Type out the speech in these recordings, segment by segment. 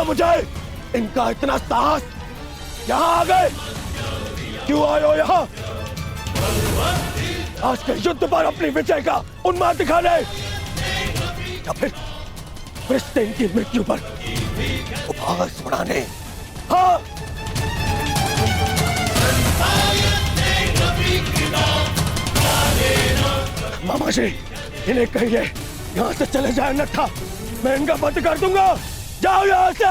मुझे इनका इतना साहस। यहाँ आ गए, क्यों आए हो यहाँ? आज के युद्ध पर अपनी विजय का उन्माद दिखाने, या फिर क्रिस्टेन की मृत्यु पर उपहास उड़ाने? हाँ, मामा जी, इन्हें कहिए यहाँ से चले जाए, अन्यथा मैं इनका वध कर दूंगा। जाओ यहाँ से।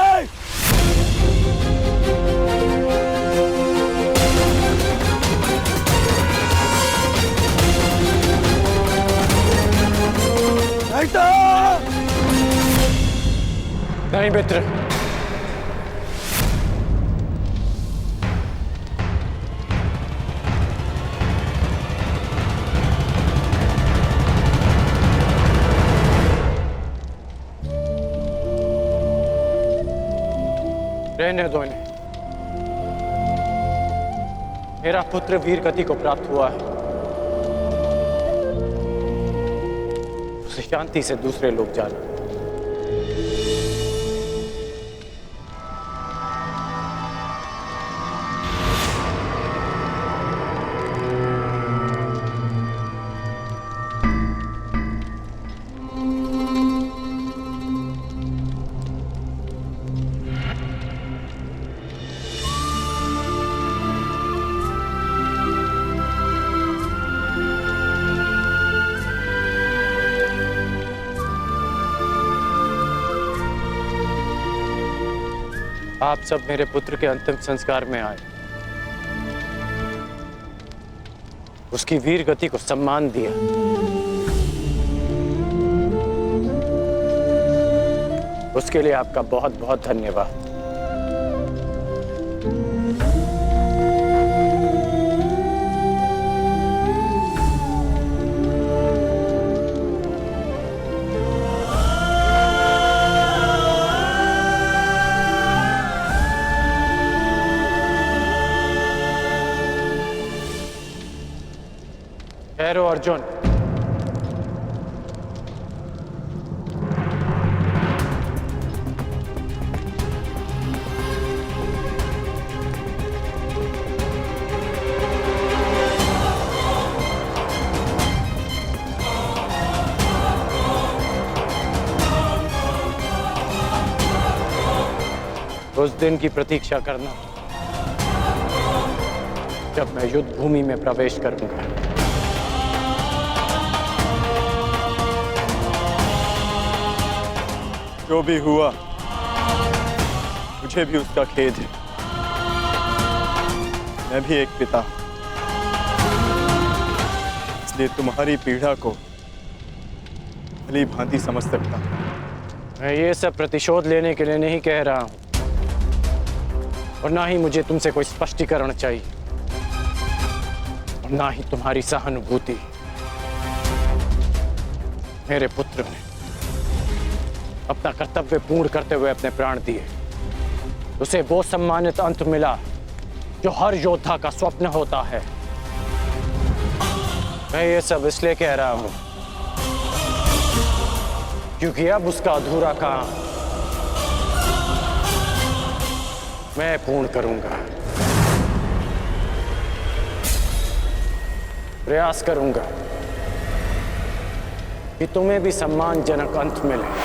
नहीं मित्र, रहने दो इन्हें। मेरा पुत्र वीर गति को प्राप्त हुआ है, उसे शांति से दूसरे लोग जाना। आप सब मेरे पुत्र के अंतिम संस्कार में आए, उसकी वीर गति को सम्मान दिया। उसके लिए आपका बहुत बहुत धन्यवाद। ठहरो अर्जुन, उस दिन की प्रतीक्षा करना जब मैं युद्ध भूमि में प्रवेश करूंगा। जो भी हुआ, मुझे भी उसका खेद है। मैं भी एक पिता, इसलिए तुम्हारी पीड़ा को भली भांति समझ सकता हूं। मैं ये सब प्रतिशोध लेने के लिए नहीं कह रहा हूं, और ना ही मुझे तुमसे कोई स्पष्टीकरण चाहिए, और ना ही तुम्हारी सहानुभूति। मेरे पुत्र ने अपना कर्तव्य पूर्ण करते हुए अपने प्राण दिए, उसे वो सम्मानित अंत मिला जो हर योद्धा का स्वप्न होता है। मैं ये सब इसलिए कह रहा हूं क्योंकि अब उसका अधूरा काम मैं पूर्ण करूंगा। प्रयास करूंगा कि तुम्हें भी सम्मानजनक अंत मिले।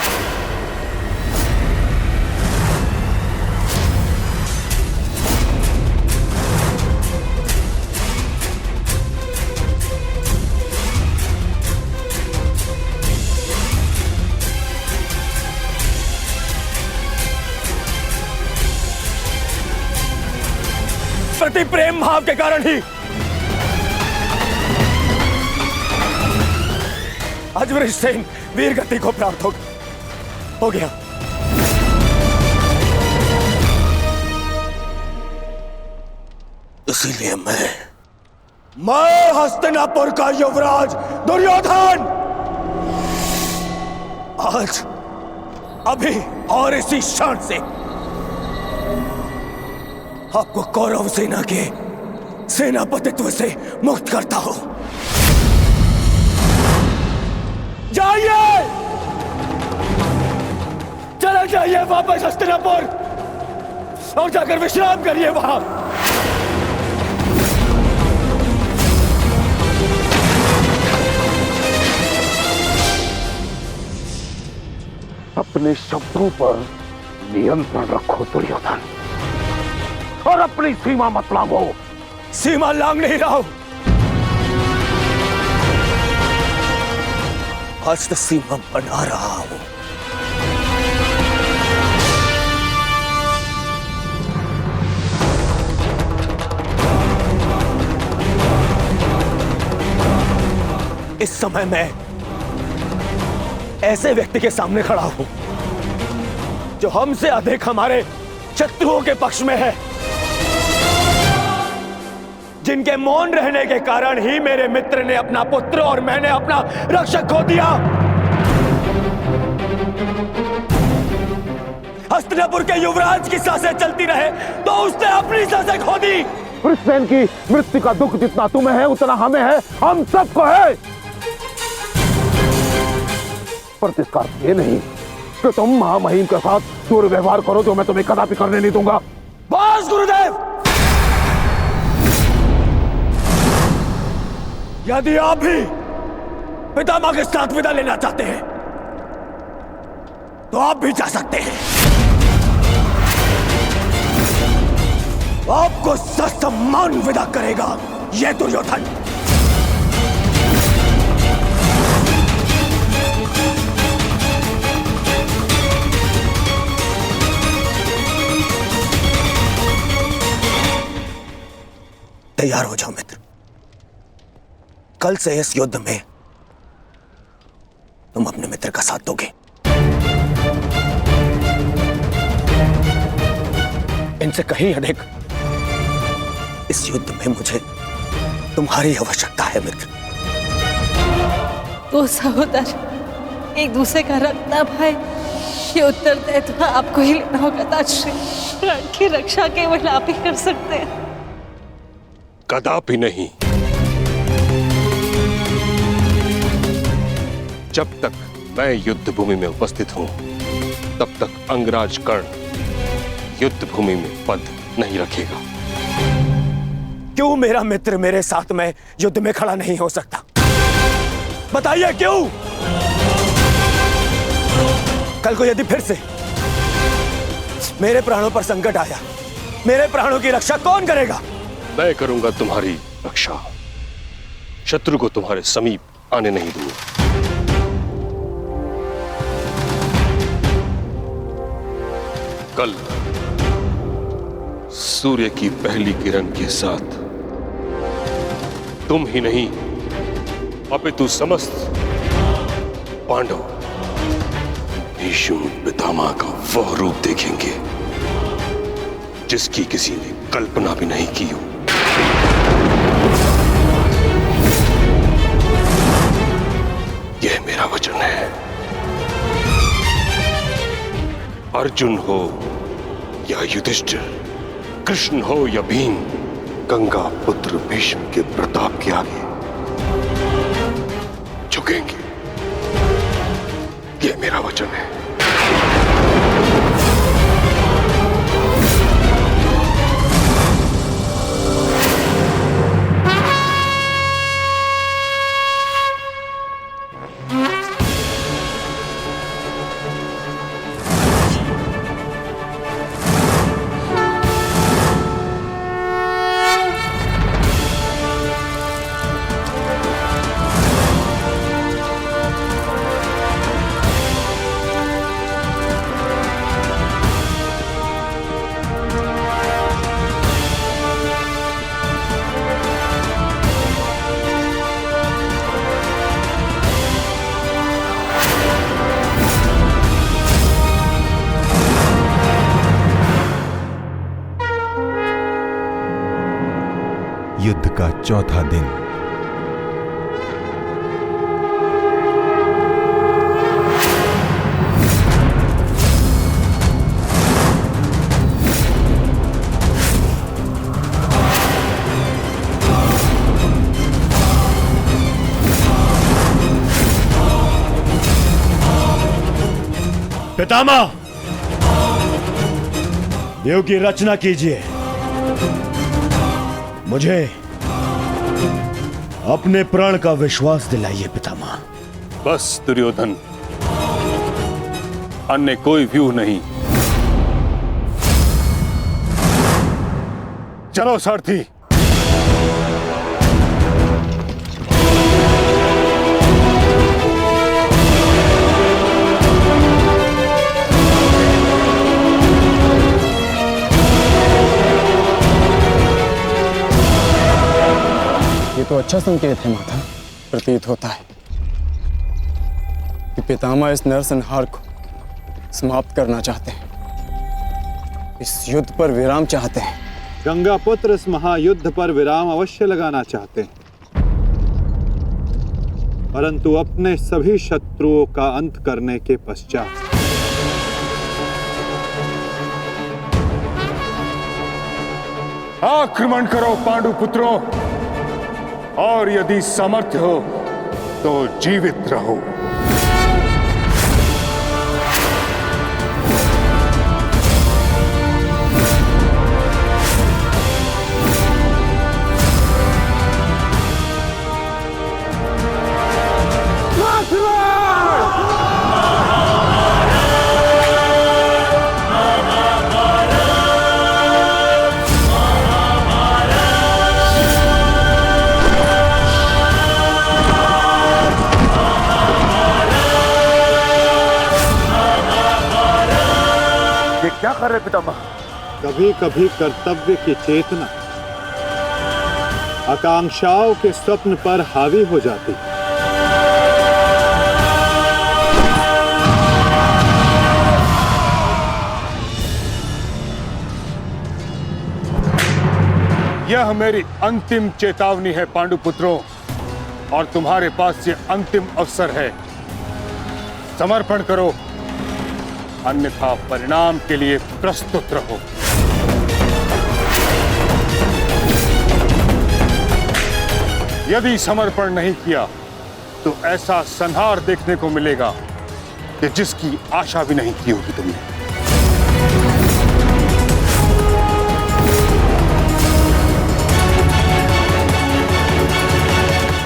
प्रति प्रेम भाव के कारण ही अजवरीश सेन वीर गति को प्राप्त हो गया। इसीलिए मैं हस्तिनापुर का युवराज दुर्योधन आज अभी और इसी क्षण से आपको कौरव सेना के सेनापतित्व से मुक्त करता हूं। जाइए, चले जाइए वापस हस्तिनापुर। और जाकर विश्राम करिए वहां। अपने शब्दों पर नियंत्रण रखो दुर्योधन, और अपनी सीमा मत लांघो। सीमा लांघ नहीं रहा हूं, आज तो सीमा बना रहा हूं। इस समय मैं ऐसे व्यक्ति के सामने खड़ा हूं जो हमसे अधिक हमारे शत्रुओं के पक्ष में है, जिनके मौन रहने के कारण ही मेरे मित्र ने अपना पुत्र और मैंने अपना रक्षक खो दिया। हस्तिनापुर के युवराज की सांसें चलती रहे तो उसने अपनी सांसें खो दी। वृषसेन की मृत्यु का दुख जितना तुम्हें है उतना हमें है, हम सबको है। पर इसका अर्थ ये नहीं कि तुम महामहिम के साथ दुर्व्यवहार करो, जो मैं तुम्हें कदापि करने नहीं दूंगा। बस गुरुदेव, यदि आप भी पितामह के साथ विदा लेना चाहते हैं तो आप भी जा सकते हैं। आपको ससम्मान विदा करेगा यह दुर्योधन। तैयार हो जाओ मित्र, कल से इस युद्ध में तुम अपने मित्र का साथ दोगे। इनसे कहीं अधिक इस युद्ध में मुझे तुम्हारी आवश्यकता है मित्र। दो सहोदर एक दूसरे का रखना भाई, ये उत्तरदायित्व आपको ही लेना होगा ताजश्री। प्राण की रक्षा केवल आप ही कर सकते हैं। कदापि नहीं। जब तक मैं युद्ध भूमि में उपस्थित हूं तब तक अंगराज कर्ण युद्ध भूमि में पद नहीं रखेगा। क्यों मेरा मित्र मेरे साथ में युद्ध में खड़ा नहीं हो सकता? बताइए क्यों? कल को यदि फिर से मेरे प्राणों पर संकट आया, मेरे प्राणों की रक्षा कौन करेगा? मैं करूंगा तुम्हारी रक्षा, शत्रु को तुम्हारे समीप आने नहीं दूंगा। कल सूर्य की पहली किरण के साथ तुम ही नहीं अपितु समस्त पांडव भीष्म पितामह का वह रूप देखेंगे जिसकी किसी ने कल्पना भी नहीं की हो। यह मेरा वचन है। अर्जुन हो या युधिष्ठिर, कृष्ण हो या भीम, गंगा पुत्र भीष्म के प्रताप के आगे झुकेंगे। यह मेरा वचन है। युद्ध का चौथा दिन। पितामह, देव की रचना कीजिए, मुझे अपने प्राण का विश्वास दिलाइए पितामह। बस दुर्योधन, अन्य कोई व्यू नहीं। चलो सारथी। ये तो अच्छा संकेत है माता। प्रतीत होता है कि पितामह इस नरसंहार को समाप्त करना चाहते हैं, इस युद्ध पर विराम चाहते हैं। गंगा पुत्र इस महायुद्ध पर विराम अवश्य लगाना चाहते हैं, परंतु अपने सभी शत्रुओं का अंत करने के पश्चात। आक्रमण करो पांडु पुत्रों, और यदि सामर्थ्य हो तो जीवित रहो। क्या कर रहे पितामह? कभी कभी कर्तव्य की चेतना आकांक्षाओं के स्वप्न पर हावी हो जाती। यह मेरी अंतिम चेतावनी है पांडुपुत्रों, और तुम्हारे पास ये अंतिम अवसर है। समर्पण करो, अन्यथा परिणाम के लिए प्रस्तुत रहो। यदि समर्पण नहीं किया तो ऐसा संहार देखने को मिलेगा कि जिसकी आशा भी नहीं की होगी तुमने।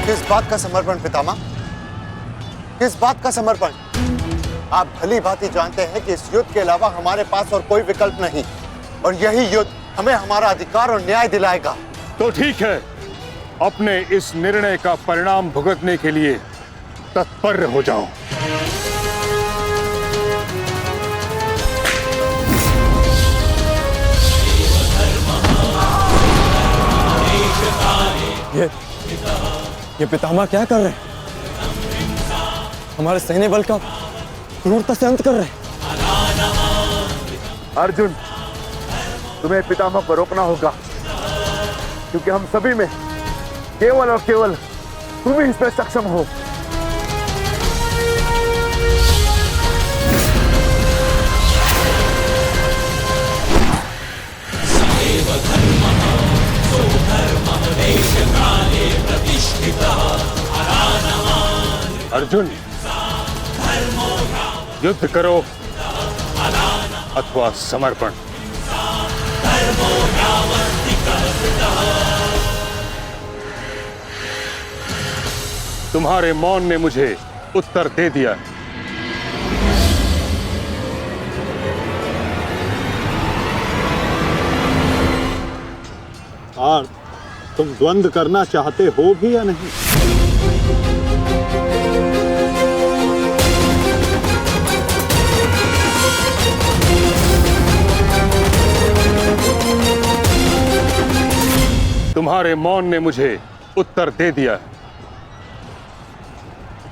किस बात का समर्पण पितामह? किस बात का समर्पण? आप भली भांति जानते हैं कि इस युद्ध के अलावा हमारे पास और कोई विकल्प नहीं, और यही युद्ध हमें हमारा अधिकार और न्याय दिलाएगा। तो ठीक है, अपने इस निर्णय का परिणाम भुगतने के लिए तत्पर हो जाओ। ये पितामह क्या कर रहे हैं? हमारे सैन्य बल का क्रूरता से अंत कर रहे हैं। अर्जुन, तुम्हें पितामह को रोकना होगा, क्योंकि हम सभी में केवल और केवल तुम ही इस पर सक्षम हो। अर्जुन, युद्ध करो अथवा समर्पण। तुम्हारे मौन ने मुझे उत्तर दे दिया। और तुम द्वंद्व करना चाहते हो भी या नहीं? तुम्हारे मौन ने मुझे उत्तर दे दिया।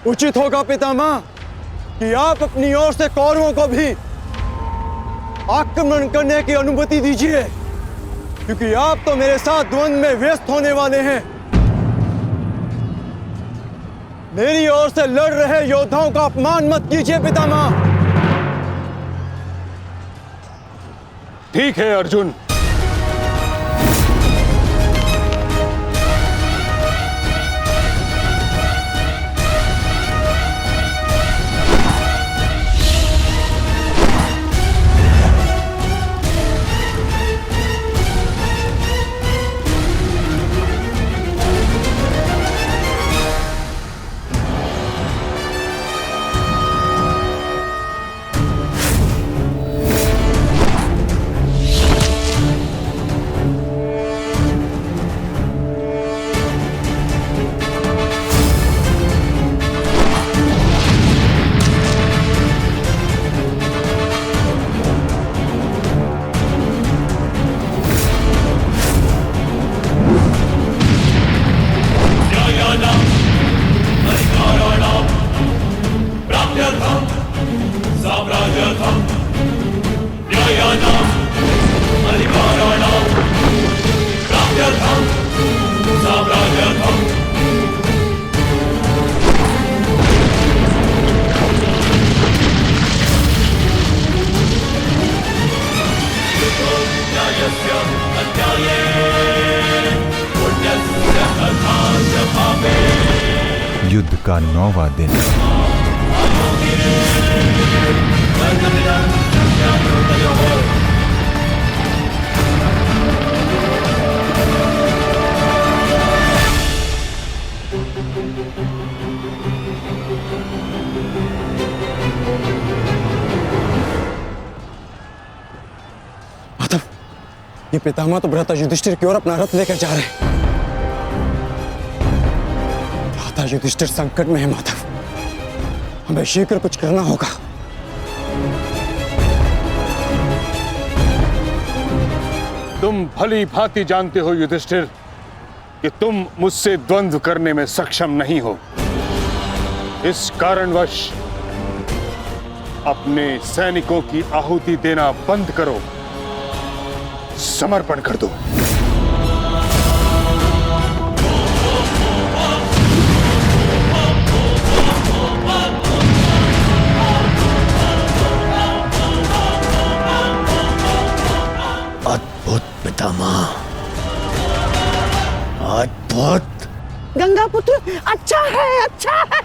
उचित होगा पितामह कि आप अपनी ओर से कौरवों को भी आक्रमण करने की अनुमति दीजिए, क्योंकि आप तो मेरे साथ द्वंद्व में व्यस्त होने वाले हैं। मेरी ओर से लड़ रहे योद्धाओं का अपमान मत कीजिए पितामह। ठीक है अर्जुन, युद्ध का 9वां दिन। माधव, ये पितामह तो भ्राता युधिष्ठिर की ओर अपना रथ लेकर जा रहे हैं। भ्राता युधिष्ठिर संकट में है माधव, हमें शीघ्र कुछ करना होगा। तुम भली भांति जानते हो युधिष्ठिर कि तुम मुझसे द्वंद्व करने में सक्षम नहीं हो। इस कारणवश अपने सैनिकों की आहुति देना बंद करो, समर्पण कर दो। अद्भुत पितामह, अद्भुत। गंगा पुत्र अच्छा है, अच्छा है।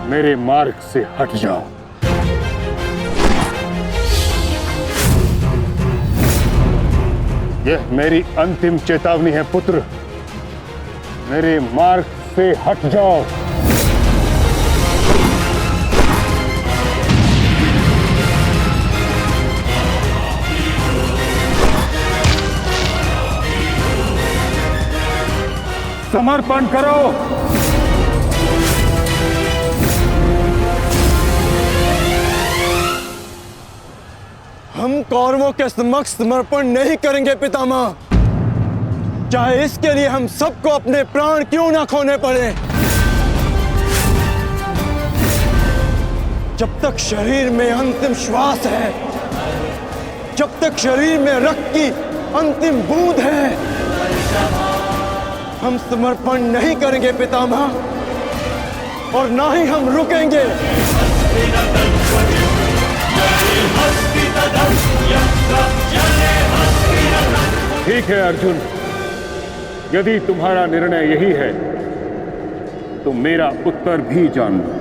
मेरे मार्ग से हट जाओ। यह मेरी अंतिम चेतावनी है पुत्र, मेरे मार्ग से हट जाओ। समर्पण करो। हम कौरवों के समक्ष समर्पण नहीं करेंगे पितामह, चाहे इसके लिए हम सबको अपने प्राण क्यों ना खोने पड़े। जब तक शरीर में अंतिम श्वास है, जब तक शरीर में रक्त की अंतिम बूंद है, हम समर्पण नहीं करेंगे पितामह, और ना ही हम रुकेंगे। ठीक है अर्जुन, यदि तुम्हारा निर्णय यही है तो मेरा उत्तर भी जान लो।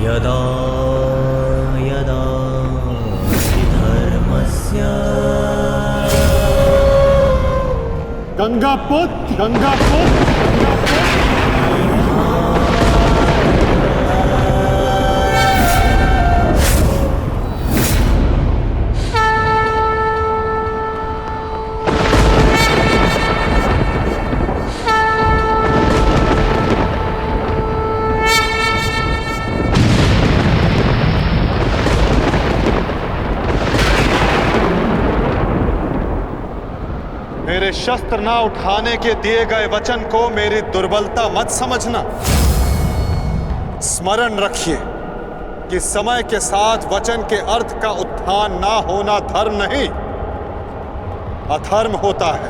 यदा यदा धर्मस्य गंगापुत्र, गंगापुत्र, मेरे शस्त्र ना उठाने के दिए गए वचन को मेरी दुर्बलता मत समझना। स्मरण रखिए कि समय के साथ वचन के अर्थ का उत्थान ना होना धर्म नहीं, अधर्म होता है।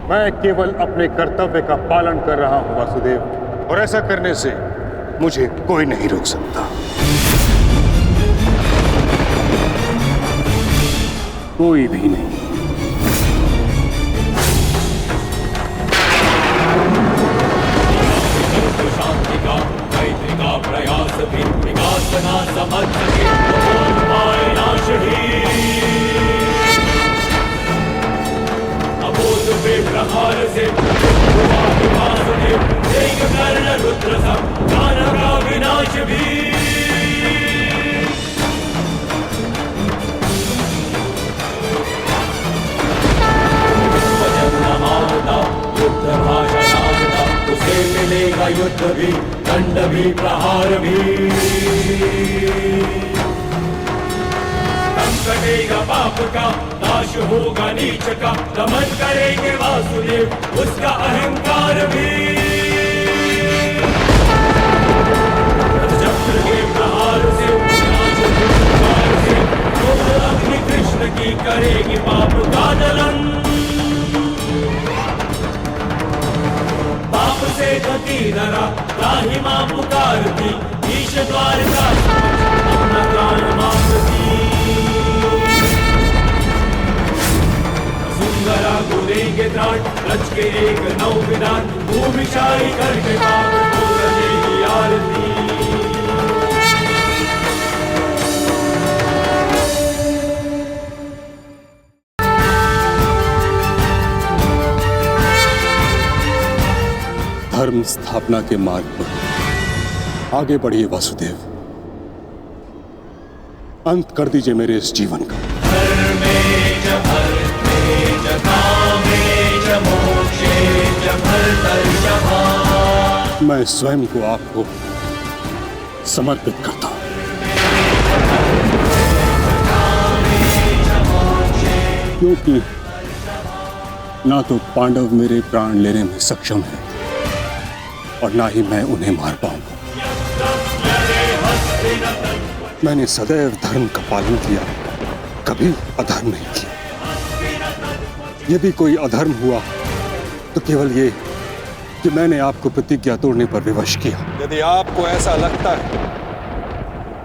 मैं केवल अपने कर्तव्य का पालन कर रहा हूं वासुदेव, और ऐसा करने से मुझे कोई नहीं रोक सकता। कोई भी नहीं। शांति का मैत्री का प्रयास भी विकास ना समझ सके तो पाए नाश ही। अबोध पे प्रहार से हुआ विकास ने एक कर्ण रुद्र सब दानव का विनाश भी। युद्ध भाषा उसे मिलेगा युद्ध भी, दंड भी, प्रहार भी। तब कटेगा पाप का नाश होगा नीच का, दमन करेंगे वासुदेव उसका अहंकार भी। चक्र के प्रहार से अग्नि कृष्ण की करेगी पाप का जलन। पाप से गति धरा राही मां पुकारती, ईश द्वार का अपना प्राण मांगती। सुंदरा गुरेंगे त्राण रच के एक नौ विधान, भूमिशाई करके पावन को करेगी आरती। धर्म स्थापना के मार्ग पर आगे बढ़िए वासुदेव, अंत कर दीजिए मेरे इस जीवन का। मैं स्वयं को आपको समर्पित करता हूं। क्योंकि ना तो पांडव मेरे प्राण लेने में सक्षम है और ना ही मैं उन्हें मार पाऊंगा। मैंने सदैव धर्म का पालन किया, कभी अधर्म नहीं किया। यदि कोई अधर्म हुआ तो केवल ये कि मैंने आपको प्रतिज्ञा तोड़ने पर विवश किया। यदि आपको ऐसा लगता है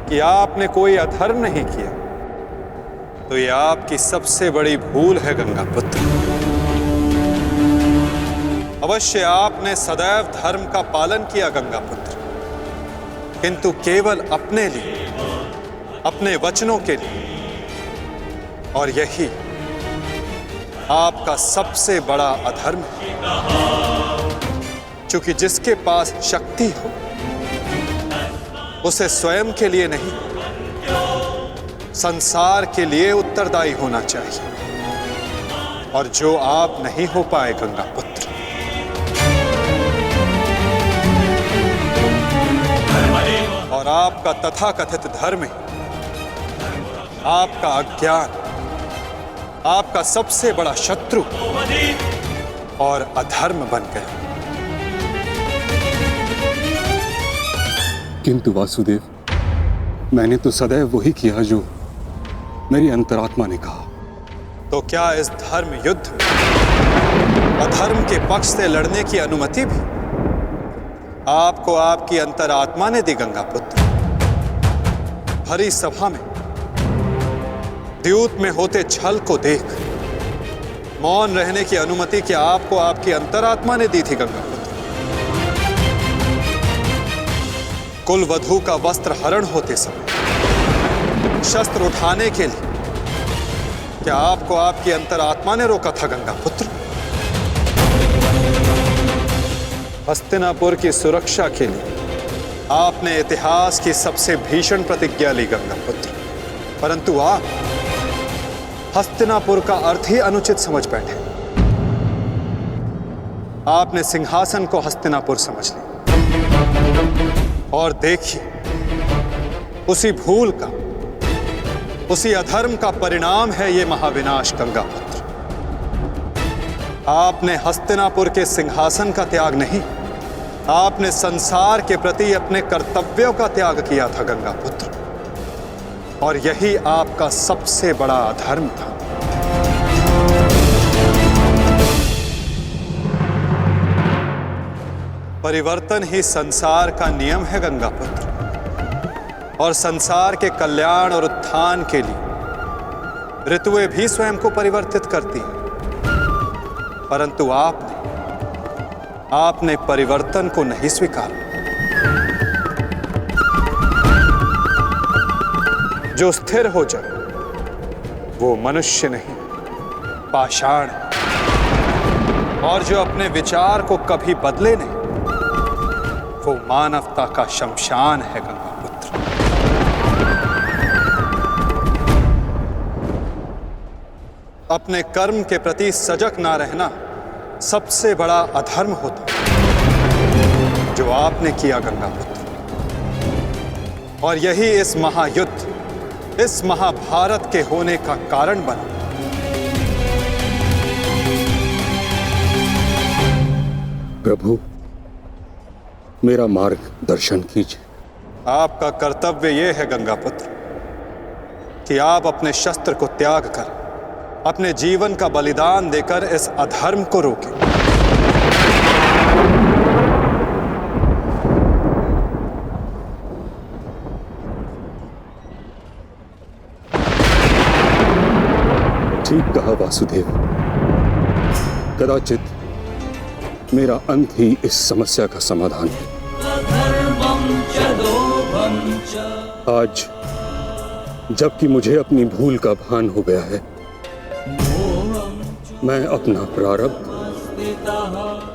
कि आपने कोई अधर्म नहीं किया, तो यह आपकी सबसे बड़ी भूल है गंगा पुत्र। अवश्य आपने सदैव धर्म का पालन किया गंगा पुत्र, किंतु केवल अपने लिए, अपने वचनों के लिए। और यही आपका सबसे बड़ा अधर्म है। क्योंकि जिसके पास शक्ति हो उसे स्वयं के लिए नहीं, संसार के लिए उत्तरदायी होना चाहिए। और जो आप नहीं हो पाए गंगा पुत्र। और आपका तथाकथित धर्म ही आपका अज्ञान, आपका सबसे बड़ा शत्रु और अधर्म बन गया। किंतु वासुदेव, मैंने तो सदैव वही किया जो मेरी अंतरात्मा ने कहा। तो क्या इस धर्म युद्ध में अधर्म के पक्ष से लड़ने की अनुमति भी आपको आपकी अंतरात्मा ने दी गंगा पुत्र? भरी सभा में द्यूत में होते छल को देख मौन रहने की अनुमति क्या आपको आपकी अंतरात्मा ने दी थी गंगा पुत्र? कुल वधू का वस्त्र हरण होते समय शस्त्र उठाने के लिए क्या आपको आपकी अंतरात्मा ने रोका था गंगा पुत्र? हस्तिनापुर की सुरक्षा के लिए आपने इतिहास की सबसे भीषण प्रतिज्ञा ली गंगा पुत्र, परंतु आप हस्तिनापुर का अर्थ ही अनुचित समझ बैठे। आपने सिंहासन को हस्तिनापुर समझ लिया। और देखिए, उसी भूल का, उसी अधर्म का परिणाम है ये महाविनाश गंगा पुत्र। आपने हस्तिनापुर के सिंहासन का त्याग नहीं, आपने संसार के प्रति अपने कर्तव्यों का त्याग किया था गंगा पुत्र। और यही आपका सबसे बड़ा अधर्म था। परिवर्तन ही संसार का नियम है गंगा पुत्र। और संसार के कल्याण और उत्थान के लिए ऋतुएं भी स्वयं को परिवर्तित करती हैं। परंतु आपने परिवर्तन को नहीं स्वीकारा। जो स्थिर हो जाए वो मनुष्य नहीं, पाषाण है। और जो अपने विचार को कभी बदले नहीं, वो मानवता का शमशान है गंगा पुत्र। अपने कर्म के प्रति सजग ना रहना सबसे बड़ा अधर्म होता जो आपने किया गंगा पुत्र। और यही इस महायुद्ध, इस महाभारत के होने का कारण बना। प्रभु, मेरा मार्गदर्शन कीजिए। आपका कर्तव्य यह है गंगापुत्र कि आप अपने शस्त्र को त्याग कर अपने जीवन का बलिदान देकर इस अधर्म को रोकें। ठीक कहा वासुदेव। कदाचित मेरा अंत ही इस समस्या का समाधान है। आज जबकि मुझे अपनी भूल का भान हो गया है, मैं अपना प्रारब्ध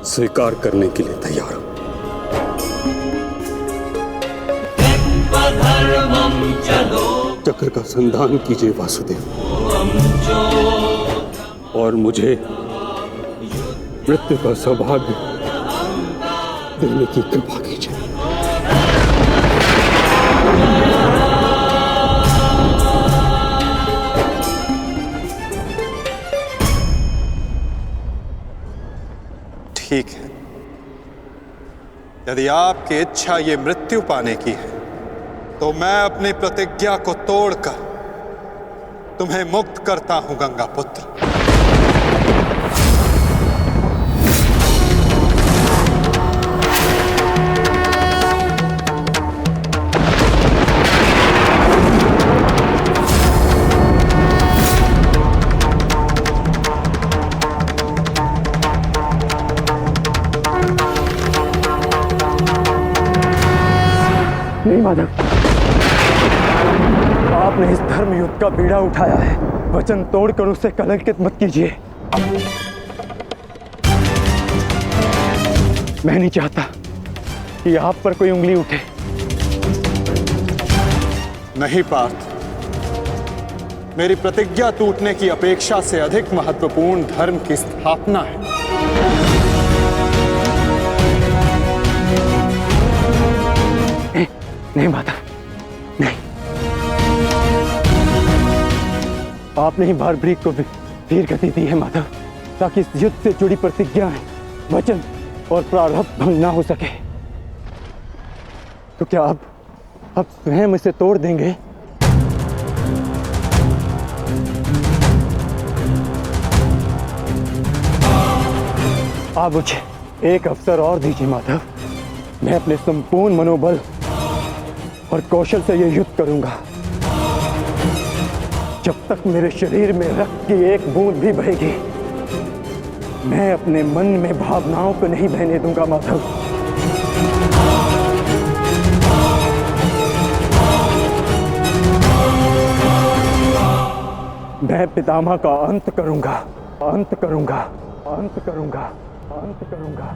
स्वीकार करने के लिए तैयार हूं। चक्र का संधान कीजिए वासुदेव, और मुझे मृत्यु का सौभाग्य देने की कृपा कीजिए। ठीक है, यदि आपकी इच्छा ये मृत्यु पाने की है तो मैं अपनी प्रतिज्ञा को तोड़कर तुम्हें मुक्त करता हूं गंगापुत्र। नहीं माधव, आपने इस धर्म युद्ध का बीड़ा उठाया है, वचन तोड़कर उसे कलंकित मत कीजिए। मैं नहीं चाहता कि आप पर कोई उंगली उठे। नहीं पार्थ, मेरी प्रतिज्ञा टूटने की अपेक्षा से अधिक महत्वपूर्ण धर्म की स्थापना है। नहीं माता, नहीं। आपने ही भारभृग को वीर गति दी है माधव, ताकि इस युद्ध से जुड़ी प्रतिज्ञाएं, वचन और प्रारब्ध भंग ना हो सके। तो क्या आप स्वयं इसे तोड़ देंगे? आप मुझे एक अवसर और दीजिए माधव, मैं अपने संपूर्ण मनोबल और कौशल से यह युद्ध करूंगा। जब तक मेरे शरीर में रक्त की एक बूंद भी बहेगी, मैं अपने मन में भावनाओं को नहीं बहने दूंगा माधव। मैं पितामह का अंत करूंगा, अंत करूंगा, अंत करूंगा, अंत करूंगा।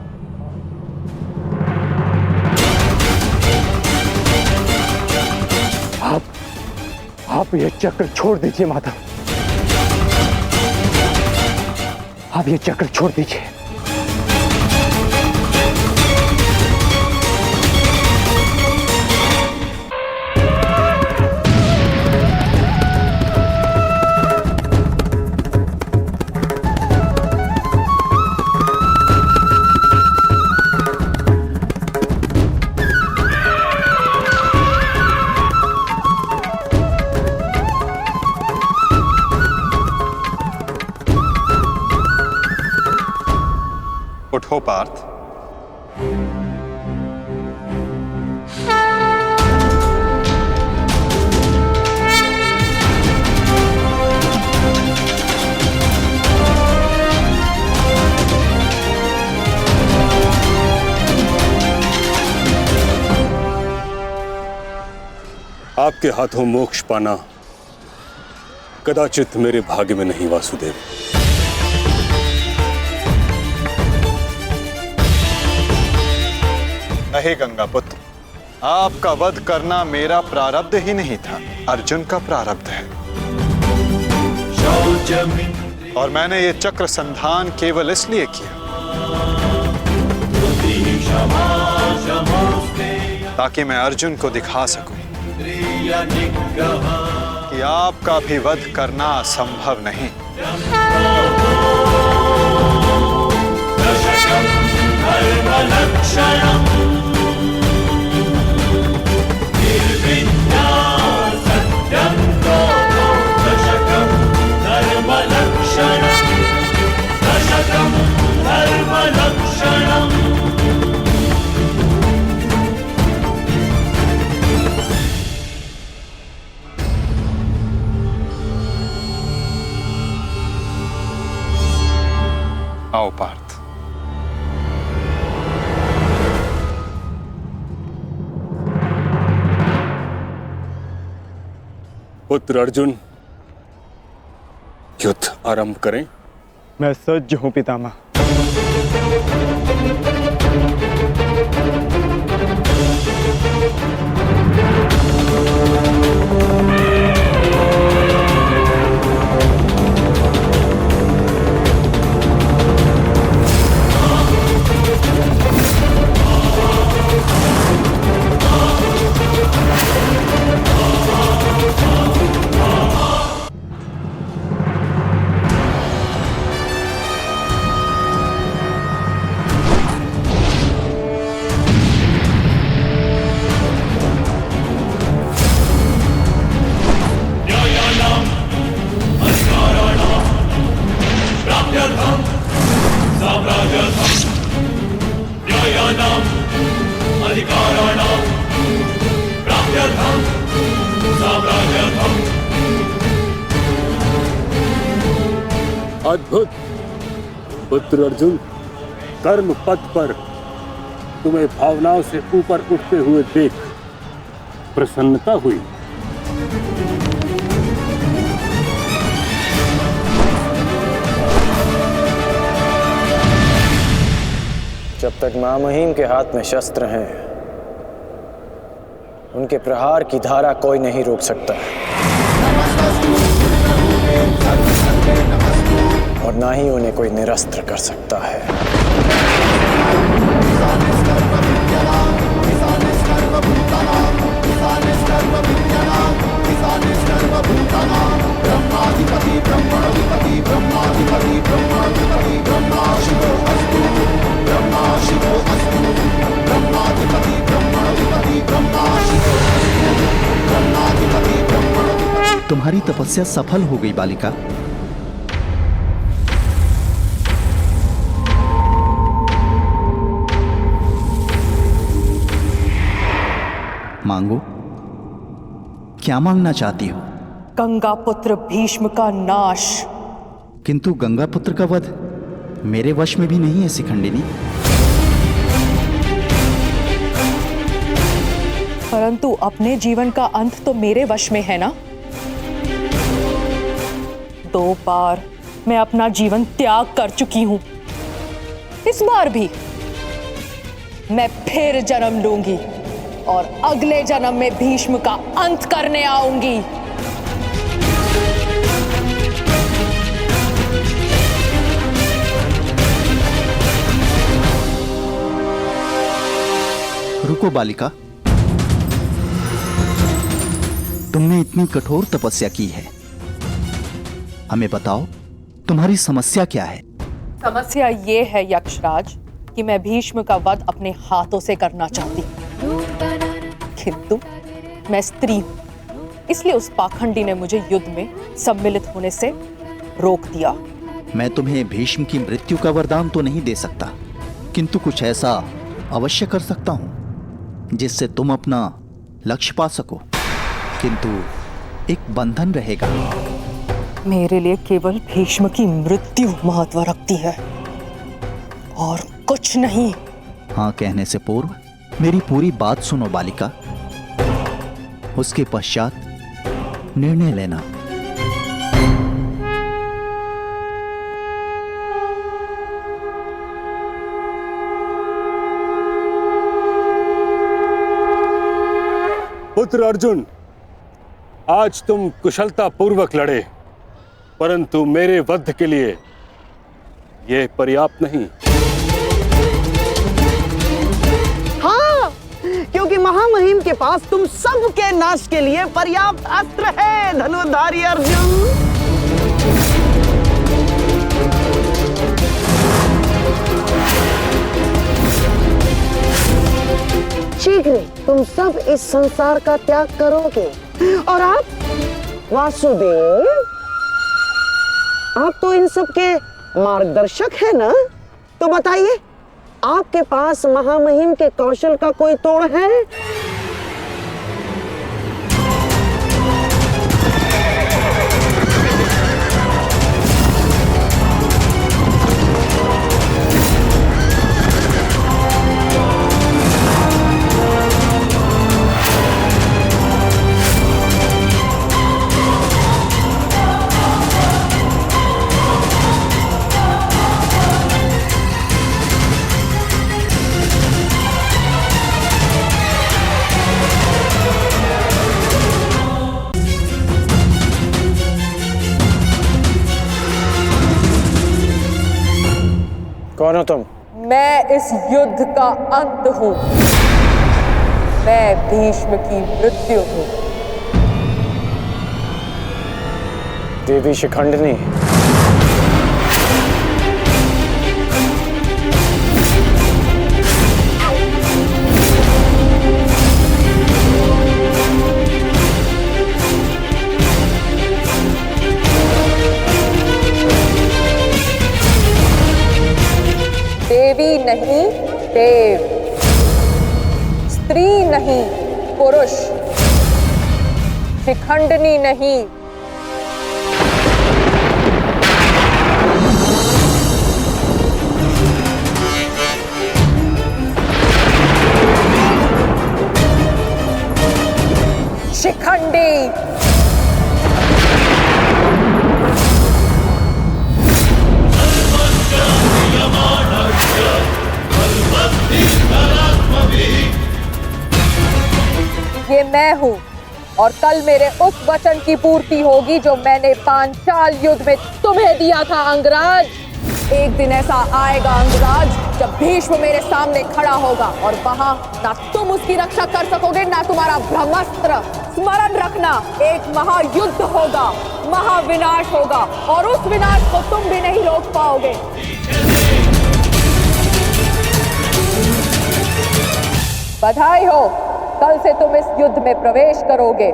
आप ये चक्र छोड़ दीजिए माधव, आप ये चक्र छोड़ दीजिए। उठो पार्थ। आपके हाथों मोक्ष पाना कदाचित मेरे भाग्य में नहीं वासुदेव। नहीं गंगापुत्र, आपका वध करना मेरा प्रारब्ध ही नहीं था, अर्जुन का प्रारब्ध है। और मैंने ये चक्र संधान केवल इसलिए किया ताकि मैं अर्जुन को दिखा सकूं कि आपका भी वध करना असंभव नहीं। धर्मलक्षणम् निर्विद्या सत्यं क्रोधो दशकं धर्मलक्षणम् दशकं धर्मलक्षणम् आओ पार्थ। पुत्र अर्जुन, युद्ध आरंभ करें। मैं सज्ज हूं पितामह। अद्भुत पुत्र अर्जुन, कर्म पथ पर तुम्हें भावनाओं से ऊपर उठते हुए देख प्रसन्नता हुई। जब तक महामहिम के हाथ में शस्त्र हैं, उनके प्रहार की धारा कोई नहीं रोक सकता और ना ही उन्हें कोई निरस्त्र कर सकता है। तुम्हारी तपस्या सफल हो गई बालिका। मांगो, क्या मांगना चाहती हो? गंगा पुत्र भीष्म का नाश। किंतु गंगा पुत्र का वध मेरे वश में भी नहीं है शिखंडिनी। परंतु अपने जीवन का अंत तो मेरे वश में है ना। 2 बार मैं अपना जीवन त्याग कर चुकी हूं। इस बार भी मैं फिर जन्म लूंगी और अगले जन्म में भीष्म का अंत करने आऊंगी। रुको बालिका, तुमने इतनी कठोर तपस्या की है, हमें बताओ तुम्हारी समस्या क्या है? समस्या ये है यक्षराज कि मैं भीष्म का वध अपने हाथों से करना चाहती हूँ, किंतु मैं स्त्री हूं, इसलिए उस पाखंडी ने मुझे युद्ध में सम्मिलित होने से रोक दिया। मैं तुम्हें भीष्म की मृत्यु का वरदान तो नहीं दे सकता, किंतु कुछ ऐसा अवश्य कर सकता हूं जिससे तुम अपना लक्ष्य पा सको, किंतु एक बंधन रहेगा। मेरे लिए केवल भीष्म की मृत्यु महत्व रखती है और कुछ नहीं। हाँ कहने से पूर्व मेरी पूरी बात सुनो बालिका, उसके पश्चात निर्णय लेना। पुत्र अर्जुन, आज तुम कुशलता पूर्वक लड़े, परंतु मेरे वध के लिए यह पर्याप्त नहीं। हाँ, क्योंकि महामहिम के पास तुम सबके नाश के लिए पर्याप्त अस्त्र है धनुर्धारी अर्जुन। शीघ्र तुम सब इस संसार का त्याग करोगे। और आप वासुदेव, आप तो इन सब के मार्गदर्शक है ना, तो बताइए आपके पास महामहिम के कौशल का कोई तोड़ है? कौन हो तुम? मैं इस युद्ध का अंत हूं। मैं भीष्म की मृत्यु हूं। देवी शिखंडिनी, देवी नहीं देव, स्त्री नहीं पुरुष, शिखंडिनी नहीं। शिखंडी। ये मैं हूँ और कल मेरे उस वचन की पूर्ति होगी जो मैंने पांचाल युद्ध में तुम्हें दिया था अंगराज। एक दिन ऐसा आएगा अंगराज जब भीष्म मेरे सामने खड़ा होगा और वहां ना तुम उसकी रक्षा कर सकोगे ना तुम्हारा ब्रह्मास्त्र। स्मरण रखना, एक महायुद्ध होगा, महाविनाश होगा और उस विनाश को तुम भी नहीं रोक पाओगे। बधाई हो, कल से तुम इस युद्ध में प्रवेश करोगे।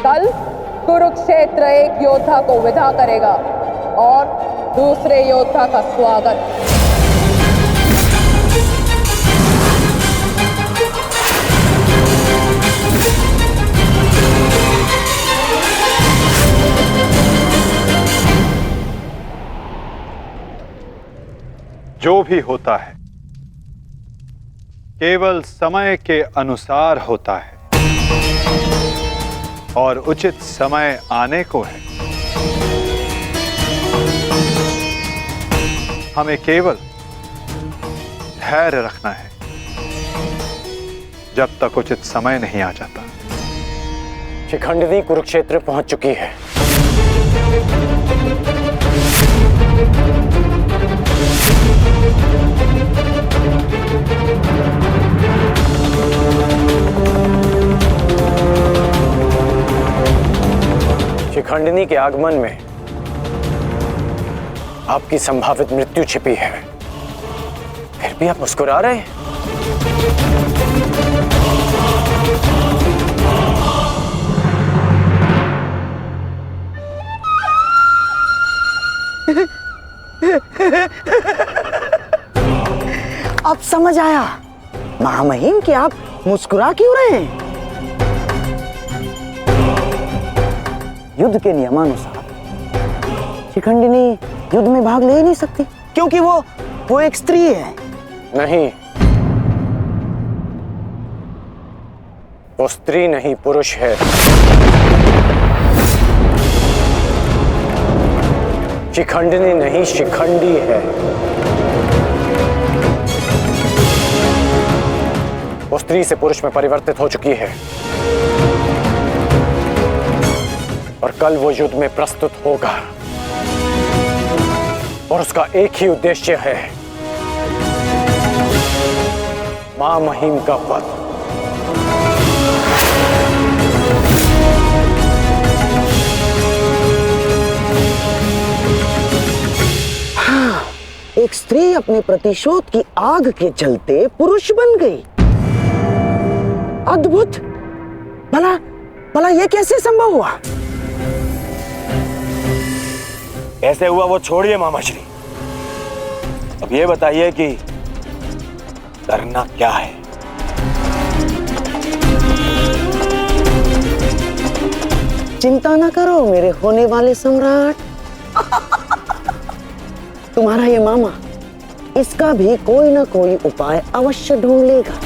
कल कुरुक्षेत्र एक योद्धा को विदा करेगा और दूसरे योद्धा का स्वागत। जो भी होता है केवल समय के अनुसार होता है और उचित समय आने को है। हमें केवल धैर्य रखना है जब तक उचित समय नहीं आ जाता। शिखंडिनी कुरुक्षेत्र पहुंच चुकी है। शिखंडिनी के आगमन में आपकी संभावित मृत्यु छिपी है, फिर भी आप मुस्कुरा रहे हैं। अब समझ आया महामहिम कि आप मुस्कुरा क्यों रहे हैं। युद्ध के नियमानुसार शिखंडिनी युद्ध में भाग ले ही नहीं सकती क्योंकि वो एक स्त्री है। नहीं, वो स्त्री नहीं पुरुष है। शिखंडिनी नहीं शिखंडी है। वो स्त्री से पुरुष में परिवर्तित हो चुकी है और कल वो युद्ध में प्रस्तुत होगा और उसका एक ही उद्देश्य है, मां महिम का वध। एक स्त्री अपने प्रतिशोध की आग के चलते पुरुष बन गई। अद्भुत। भला भला ये कैसे संभव हुआ? कैसे हुआ वो छोड़िए मामा श्री, अब ये बताइए कि करना क्या है। चिंता ना करो मेरे होने वाले सम्राट। तुम्हारा ये मामा इसका भी कोई ना कोई उपाय अवश्य ढूंढ लेगा।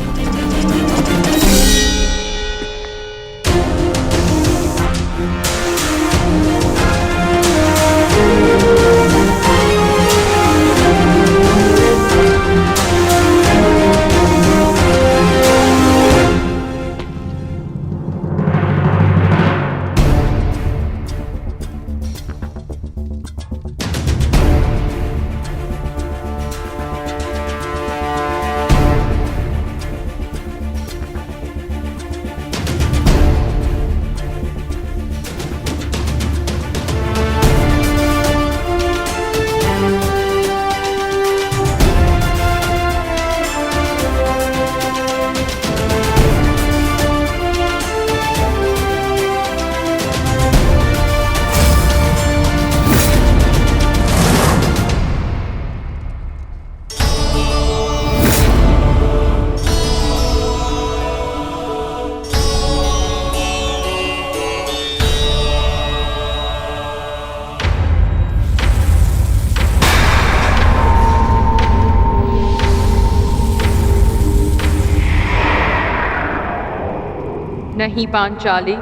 नहीं पांचाली,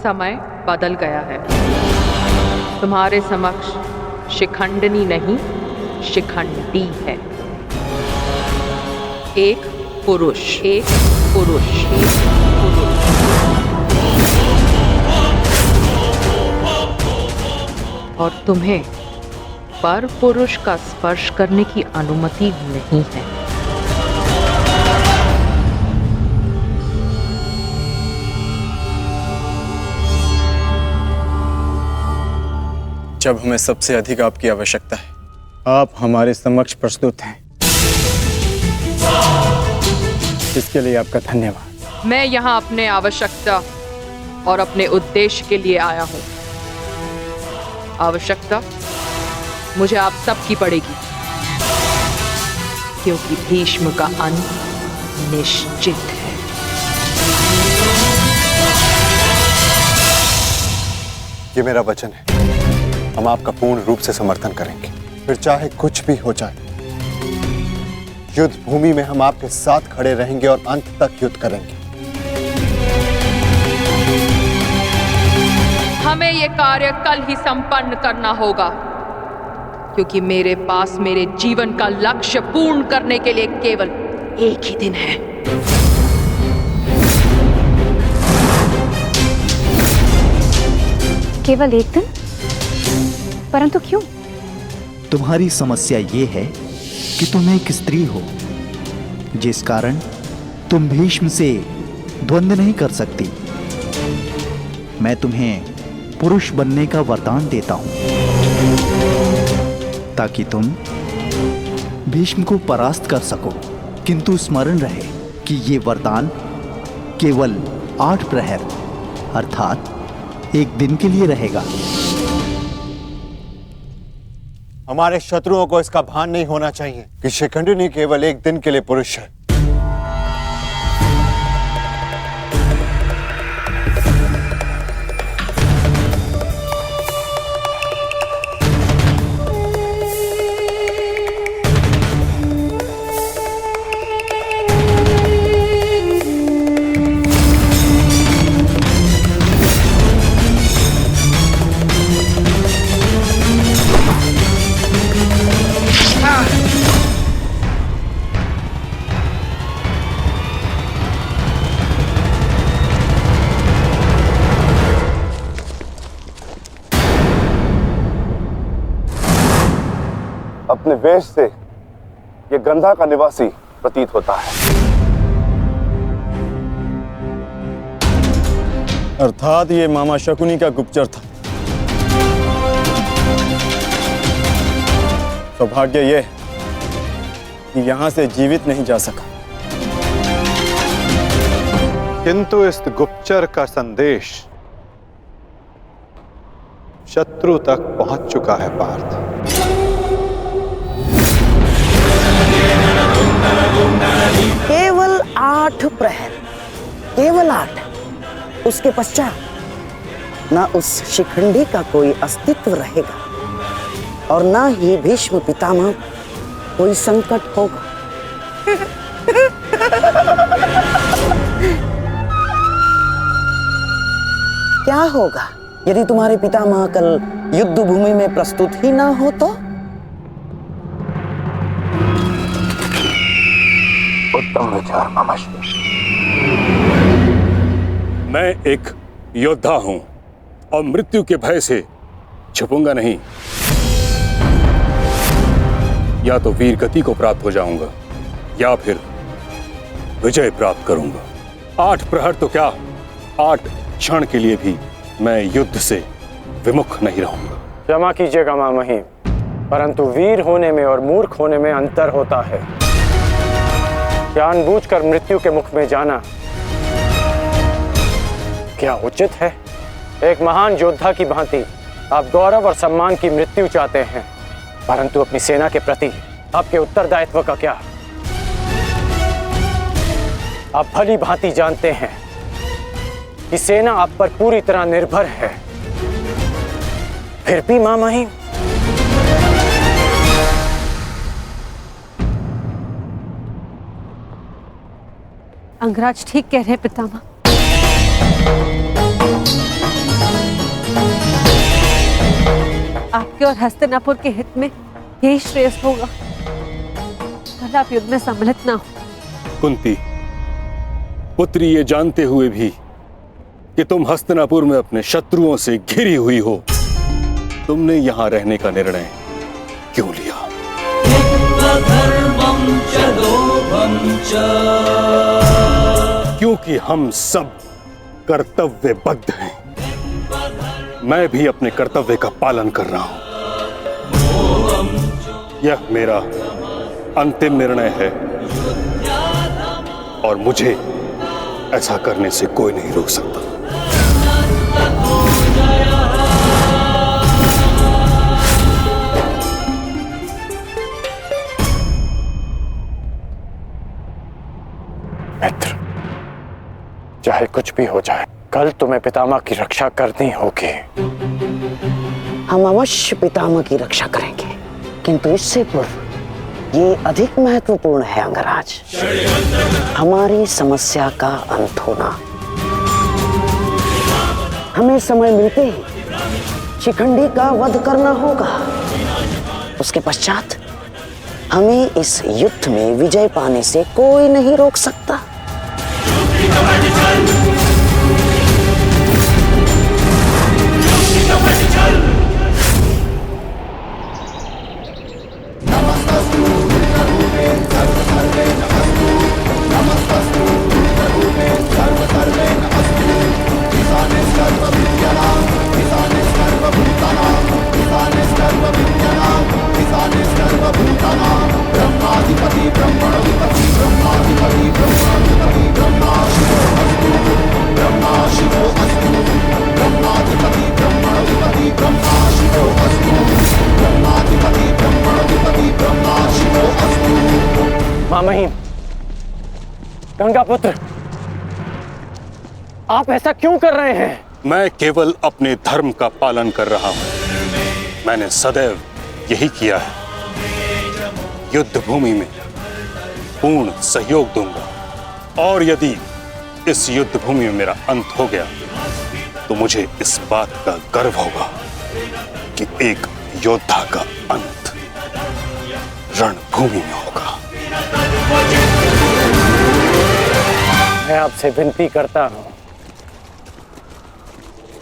समय बदल गया है। तुम्हारे समक्ष शिखंडनी नहीं, शिखंडी है। एक पुरुष, एक पुरुष, एक पुरुष। और तुम्हें पर पुरुष का स्पर्श करने की अनुमति नहीं है। जब हमें सबसे अधिक आपकी आवश्यकता है, आप हमारे समक्ष प्रस्तुत हैं। इसके लिए आपका धन्यवाद। मैं यहाँ अपने आवश्यकता और अपने उद्देश्य के लिए आया हूँ। आवश्यकता मुझे आप सबकी पड़ेगी, क्योंकि भीष्म का अंत निश्चित है। ये मेरा वचन है, हम आपका पूर्ण रूप से समर्थन करेंगे, फिर चाहे कुछ भी हो जाए। युद्ध भूमि में हम आपके साथ खड़े रहेंगे और अंत तक युद्ध करेंगे। हमें ये कार्य कल ही संपन्न करना होगा, क्योंकि मेरे पास मेरे जीवन का लक्ष्य पूर्ण करने के लिए केवल एक ही दिन है। केवल एक दिन? परंतु क्यों? तुम्हारी समस्या ये है कि तुम एक स्त्री हो, जिस कारण तुम भीष्म से द्वंद्व नहीं कर सकती। मैं तुम्हें पुरुष बनने का वरदान देता हूं, ताकि तुम भीष्म को परास्त कर सको। किंतु स्मरण रहे कि ये वरदान केवल 8 प्रहर अर्थात एक दिन के लिए रहेगा। हमारे शत्रुओं को इसका भान नहीं होना चाहिए कि शिखंडिनी केवल एक दिन के लिए पुरुष है। अपने वेश से ये गंधा का निवासी प्रतीत होता है। अर्थात ये मामा शकुनी का गुप्तचर था। सौभाग्य ये कि यहाँ से जीवित नहीं जा सका। किंतु इस गुप्तचर का संदेश शत्रु तक पहुंच चुका है पार्थ। केवल 8 प्रहर, केवल 8। उसके पश्चात ना उस शिखंडी का कोई अस्तित्व रहेगा और ना ही भीष्म पितामह कोई संकट होगा। क्या होगा यदि तुम्हारे पितामह कल युद्ध भूमि में प्रस्तुत ही ना हो तो? उत्तम विचार मामाश्री। मैं एक योद्धा हूं और मृत्यु के भय से छुपूंगा नहीं। या तो वीर गति को प्राप्त हो जाऊंगा या फिर विजय प्राप्त करूंगा। 8 प्रहर तो क्या, 8 क्षण के लिए भी मैं युद्ध से विमुख नहीं रहूंगा। क्षमा कीजिएगा महामहिम, परंतु वीर होने में और मूर्ख होने में अंतर होता है। जानबूझकर मृत्यु के मुख में जाना क्या उचित है? एक महान योद्धा की भांति आप गौरव और सम्मान की मृत्यु चाहते हैं, परंतु अपनी सेना के प्रति आपके उत्तरदायित्व का क्या? आप भली भांति जानते हैं कि सेना आप पर पूरी तरह निर्भर है, फिर भी महामहिम। अंगराज ठीक कह रहे हैं पितामह। आपके और हस्तिनापुर के हित में यही श्रेष्ठ होगा। कल आप युद्ध में सम्मिलित ना हो। कुंती पुत्री, ये जानते हुए भी कि तुम हस्तिनापुर में अपने शत्रुओं से घिरी हुई हो, तुमने यहां रहने का निर्णय क्यों लिया? क्योंकि हम सब कर्तव्यबद्ध हैं। मैं भी अपने कर्तव्य का पालन कर रहा हूं। यह मेरा अंतिम निर्णय है और मुझे ऐसा करने से कोई नहीं रोक सकता। मित्र, चाहे कुछ भी हो जाए, कल तुम्हें पितामह की रक्षा करनी होगी। हम अवश्य पितामह की रक्षा करेंगे, किंतु इससे पूर्व ये अधिक महत्वपूर्ण है अंगराज, हमारी समस्या का अंत होना। हमें समय मिलते ही शिखंडी का वध करना होगा। उसके पश्चात हमें इस युद्ध में विजय पाने से कोई नहीं रोक सकता। महामहिम, गंगापुत्र, आप ऐसा क्यों कर रहे हैं? मैं केवल अपने धर्म का पालन कर रहा हूं। मैंने सदैव यही किया है। युद्ध भूमि में पूर्ण सहयोग दूंगा और यदि इस युद्ध भूमि में मेरा अंत हो गया तो मुझे इस बात का गर्व होगा कि एक योद्धा का अंत रणभूमि में होगा। मैं आपसे विनती करता हूं,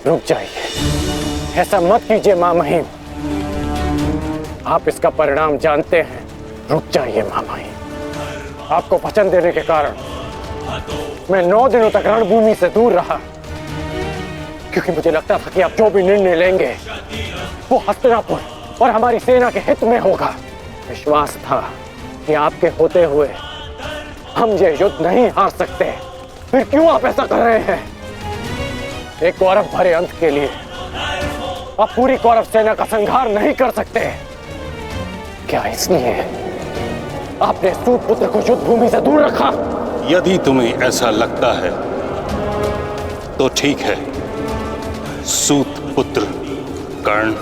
रुक जाइए। ऐसा मत कीजिए महामहिम, आप इसका परिणाम जानते हैं। रुक जाइए महामहिम। आपको वचन देने के कारण मैं 9 दिनों तक रणभूमि से दूर रहा, क्योंकि मुझे लगता था कि आप जो भी निर्णय लेंगे वो हस्तिनापुर और हमारी सेना के हित में होगा। विश्वास था कि आपके होते हुए हम ये युद्ध नहीं हार सकते, फिर क्यों आप ऐसा कर रहे हैं? एक कौरव भरे अंत के लिए आप पूरी कौरव सेना का संहार नहीं कर सकते। क्या इसलिए आपने सूत पुत्र को युद्ध भूमि से दूर रखा? यदि तुम्हें ऐसा लगता है तो ठीक है। सूत पुत्र कर्ण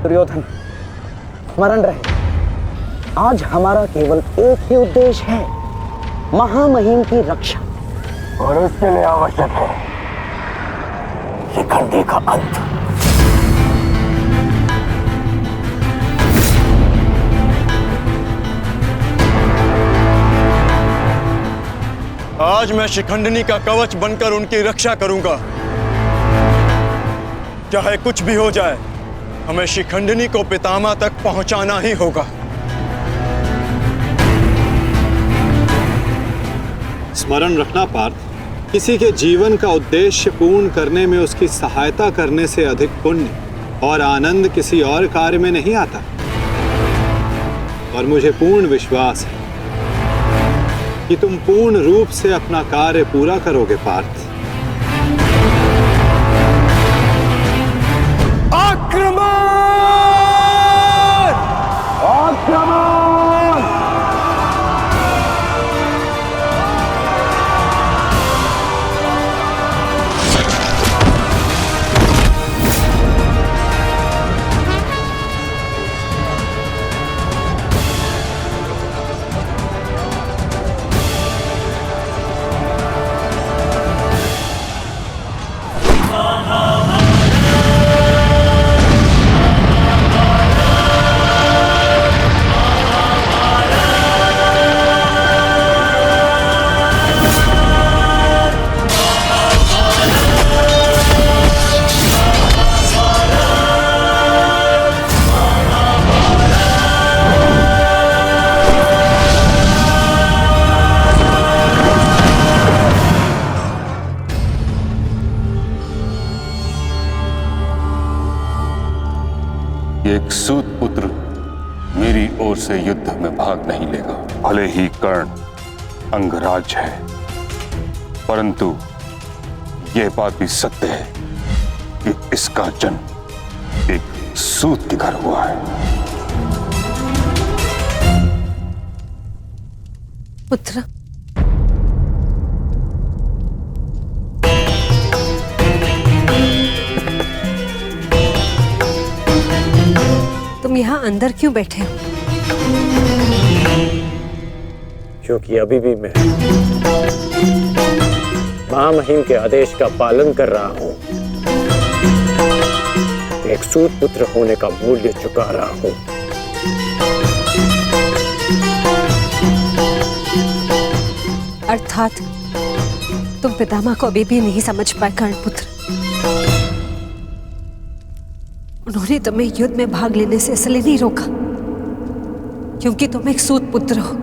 दुर्योधन, स्मरण रहे, आज हमारा केवल एक ही उद्देश्य है, महामहिम की रक्षा, और उसके लिए आवश्यक है शिखंडी का अंत। आज मैं शिखंडिनी का कवच बनकर उनकी रक्षा करूंगा। चाहे कुछ भी हो जाए, हमें शिखंडिनी को पितामह तक पहुंचाना ही होगा। स्मरण रखना पार्थ, किसी के जीवन का उद्देश्य पूर्ण करने में उसकी सहायता करने से अधिक पुण्य और आनंद किसी और कार्य में नहीं आता। और मुझे पूर्ण विश्वास है कि तुम पूर्ण रूप से अपना कार्य पूरा करोगे पार्थ। एक सूत पुत्र मेरी ओर से युद्ध में भाग नहीं लेगा। भले ही कर्ण अंगराज है, परंतु यह बात भी सत्य है कि इसका जन्म एक सूत के घर हुआ है। पुत्र, तुम यहाँ अंदर क्यों बैठे हो? क्योंकि अभी भी मैं महामहिम के आदेश का पालन कर रहा हूँ। एक सूत पुत्र होने का मूल्य चुका रहा हूँ। अर्थात तुम पितामह को अभी भी नहीं समझ पाए कर्णपुत्र। उन्होंने तुम्हें युद्ध में भाग लेने से इसलिए नहीं रोका क्योंकि तुम एक सूत पुत्र हो,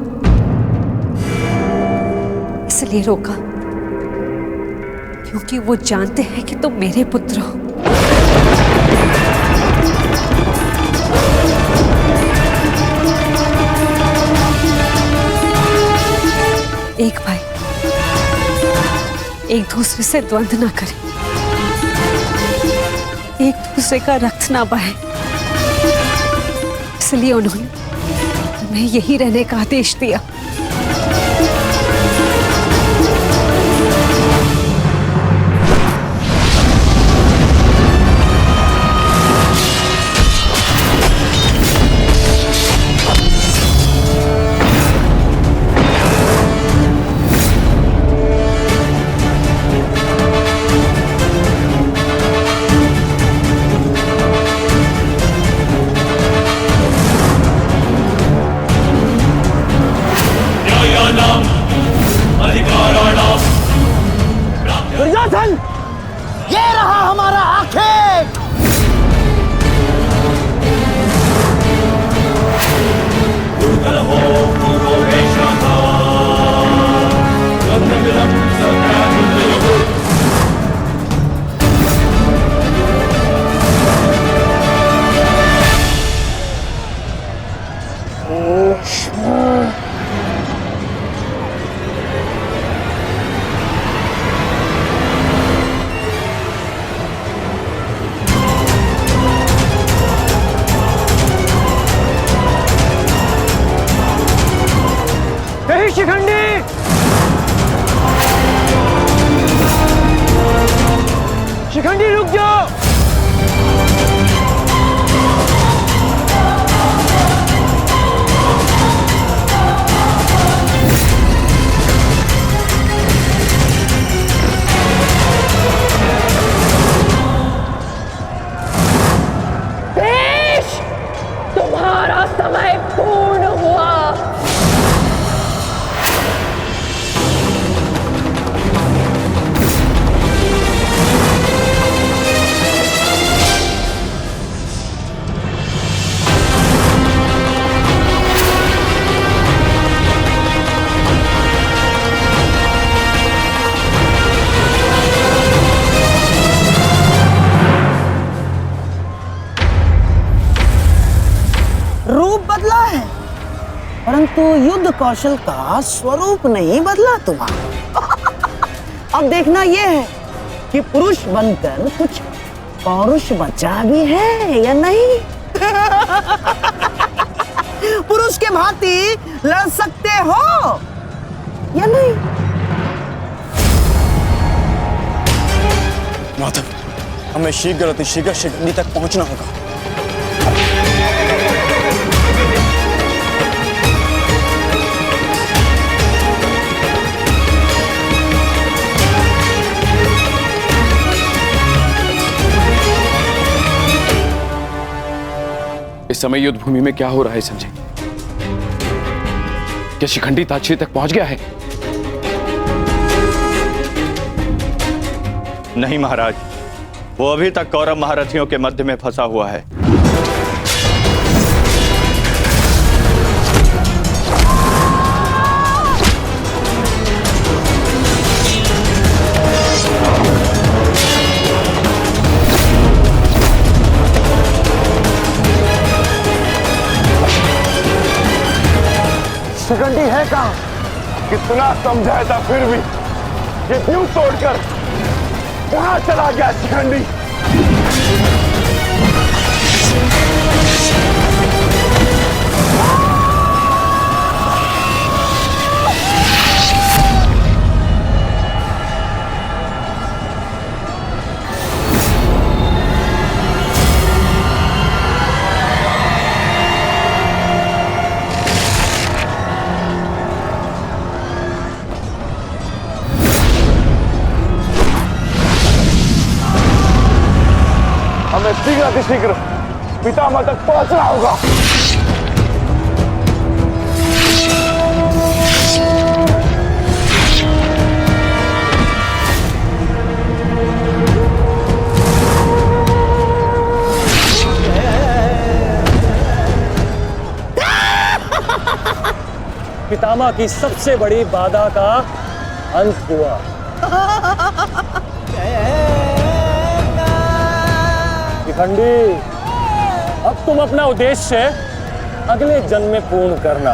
इसलिए रोका क्योंकि वो जानते हैं कि तुम मेरे पुत्र हो। एक भाई एक दूसरे से द्वंद्व ना करें, एक दूसरे का रक्त ना बहे, इसलिए उन्होंने तुम्हें यही रहने का आदेश दिया। परंतु युद्ध कौशल का स्वरूप नहीं बदला तुम्हारा। अब देखना यह है कि पुरुष बनकर कुछ पौरुष बचा भी है या नहीं। पुरुष के भांति लड़ सकते हो या नहीं। माधव, हमें शीघ्र अतिशीघ्र शिखंडी तक पहुंचना होगा। इस समय युद्ध भूमि में क्या हो रहा है संजय? क्या शिखंडी ताक्षी तक पहुंच गया है? नहीं महाराज, वो अभी तक कौरव महारथियों के मध्य में फंसा हुआ है। शिखंडी है कहां? कितना समझाया था फिर भी ये यूं तोड़कर कहां चला गया शिखंडी? हमें शीघ्र अतिशीघ्र पितामह तक पहुंचना होगा। पितामह की सबसे बड़ी बाधा का अंत हुआ। शिखंडी, अब तुम अपना उद्देश्य अगले जन्म में पूर्ण करना।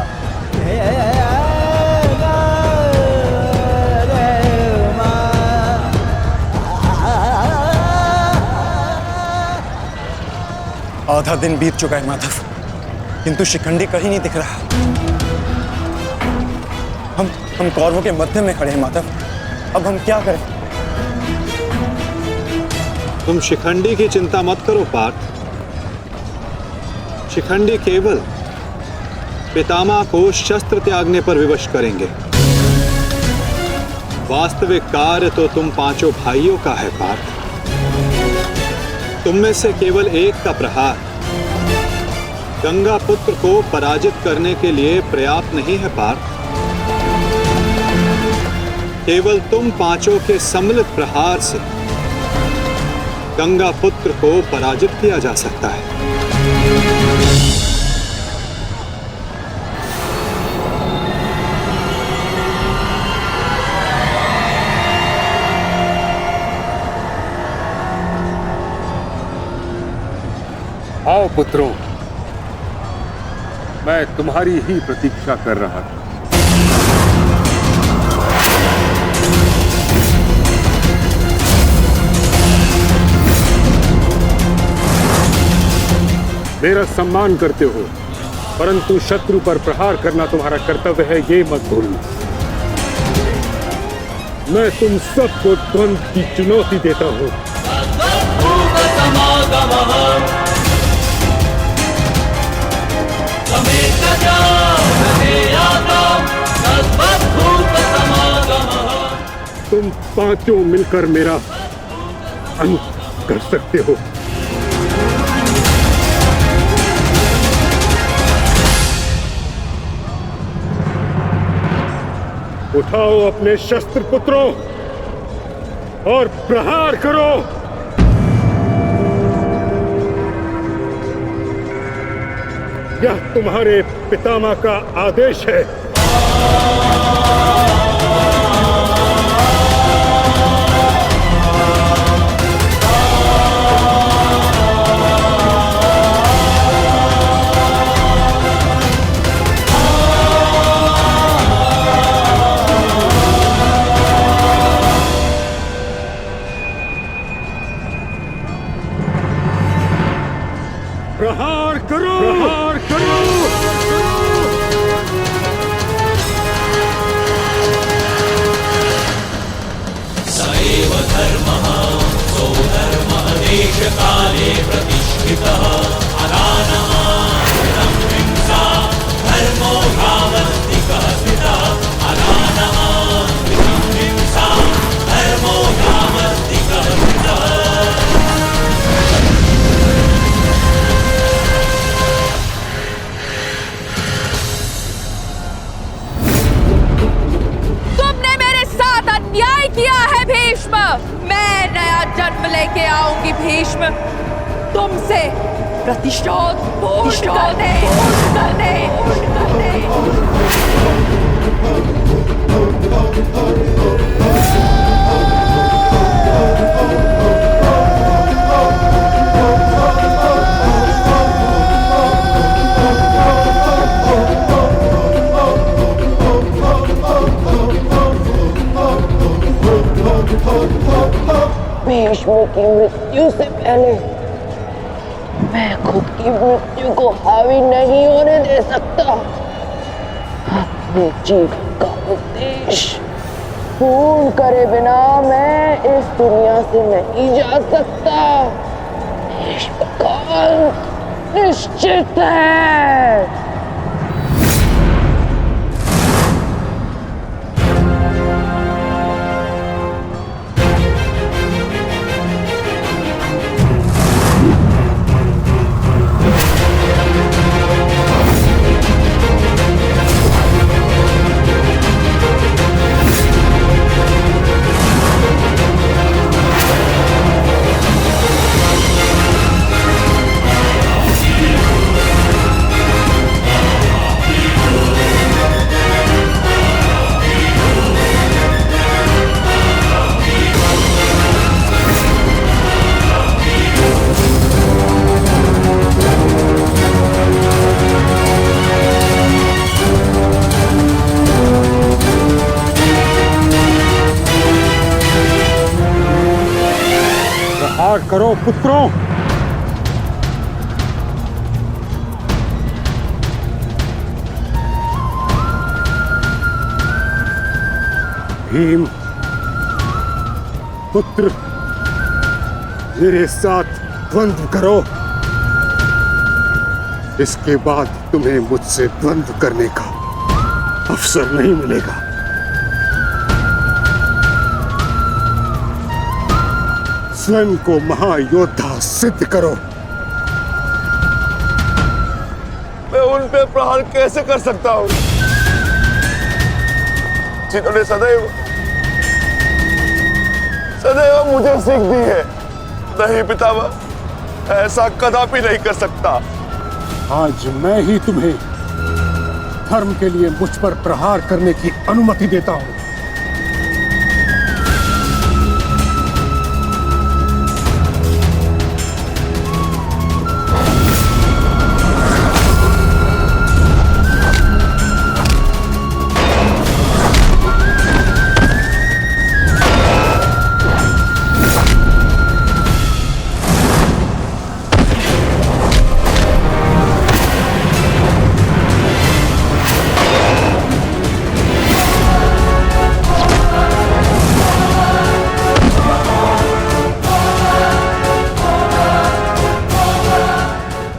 आधा दिन बीत चुका है माधव, किंतु शिखंडी कहीं नहीं दिख रहा। हम कौरवों के मध्य में खड़े हैं माधव, अब हम क्या करें? तुम शिखंडी की चिंता मत करो पार्थ। शिखंडी केवल पितामह को शस्त्र त्यागने पर विवश करेंगे। वास्तविक कार्य तो तुम पांचों भाइयों का है पार्थ। तुम में से केवल एक का प्रहार गंगा पुत्र को पराजित करने के लिए पर्याप्त नहीं है पार्थ। केवल तुम पांचों के सम्मिलित प्रहार से गंगा पुत्र को पराजित किया जा सकता है। आओ पुत्रों, मैं तुम्हारी ही प्रतीक्षा कर रहा था। मेरा सम्मान करते हो, परंतु शत्रु पर प्रहार करना तुम्हारा कर्तव्य है, ये मत भूलना। मैं तुम सबको द्वंद्व की चुनौती देता हूं। तुम पांचों मिलकर मेरा अंत कर सकते हो। उठाओ अपने शस्त्र पुत्रों और प्रहार करो। यह तुम्हारे पितामह का आदेश है। प्रहार करो, प्रहार करो। सएव धर्मः सोधर्मः देशकाले प्रतिष्ठितः अनानः हिंसा धर्मो यावत्तिकः स्थितः अनानः हिंसा धर्मो यावत्तिकः स्थितः। तुमने मेरे साथ अन्याय किया है भीष्म। मैं नया जन्म लेके आऊंगी भीष्म, तुमसे प्रतिशोध पूर्ण करने। भीष्म की मृत्यु से पहले मैं खुद की मृत्यु को हावी नहीं होने दे सकता। अपने जीवन का उद्देश्य पूर्ण करे बिना मैं इस दुनिया से नहीं जा सकता। भीष्म का अंत निश्चित है। प्रहार करो पुत्रों। भीम पुत्र, मेरे साथ द्वंद्व करो। इसके बाद तुम्हें मुझसे द्वंद्व करने का अवसर नहीं मिलेगा। स्वयं को महायोद्धा सिद्ध करो। मैं उन पे प्रहार कैसे कर सकता हूँ जिन्होंने सदैव मुझे सीख दी है? नहीं पितामह, ऐसा कदापि नहीं कर सकता। आज मैं ही तुम्हें धर्म के लिए मुझ पर प्रहार करने की अनुमति देता हूं।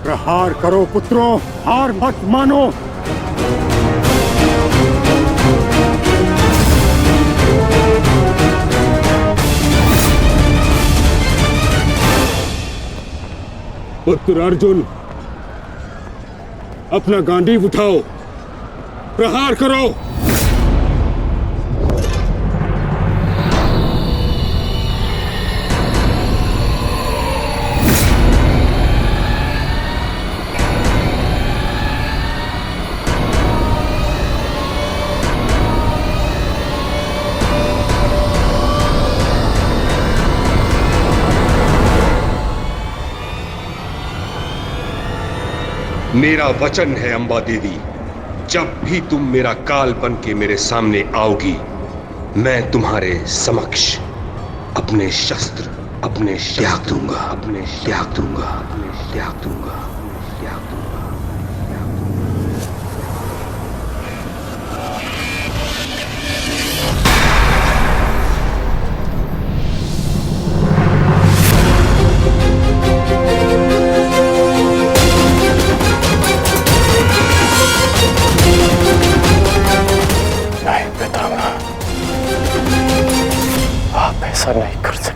प्रहार करो पुत्रों, हार मत मानो। पुत्र अर्जुन, अपना गांडीव उठाओ, प्रहार करो। मेरा वचन है अंबा देवी, जब भी तुम मेरा काल बन के मेरे सामने आओगी, मैं तुम्हारे समक्ष अपने शस्त्र, अपने त्याग दूंगा, अपने त्याग दूंगा, अपने त्याग दूंगा। नहीं पितामह, आप ऐसा नहीं कर सकते।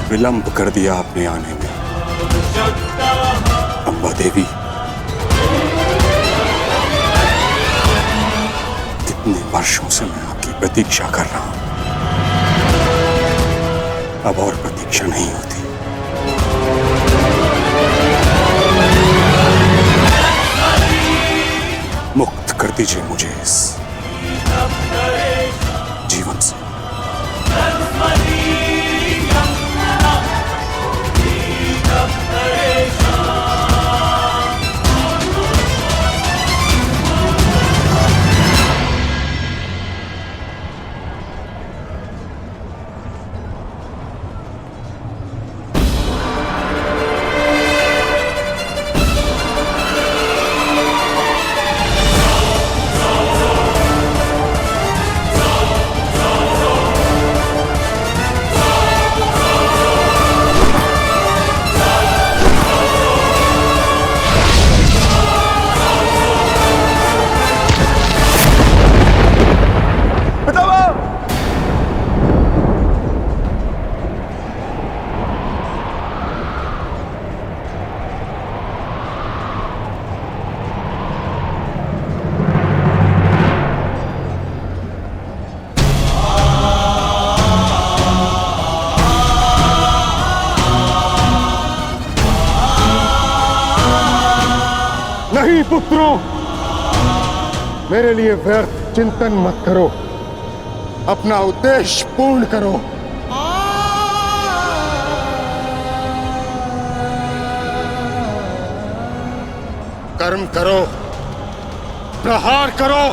विलंब कर दिया आपने आने में, अम्बा देवी। कितने वर्षों से मैं आपकी प्रतीक्षा कर रहा हूं, अब और प्रतीक्षा नहीं होती। मुक्त कर दीजिए मुझे इस जीवन से। नहीं पुत्रों, मेरे लिए व्यर्थ चिंतन मत करो, अपना उद्देश्य पूर्ण करो। कर्म करो, प्रहार करो।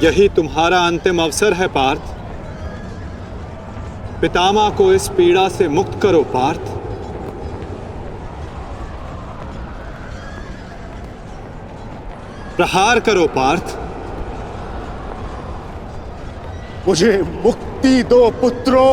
यही तुम्हारा अंतिम अवसर है पार्थ। पितामह को इस पीड़ा से मुक्त करो पार्थ। प्रहार करो पार्थ। मुझे मुक्ति दो पुत्रों।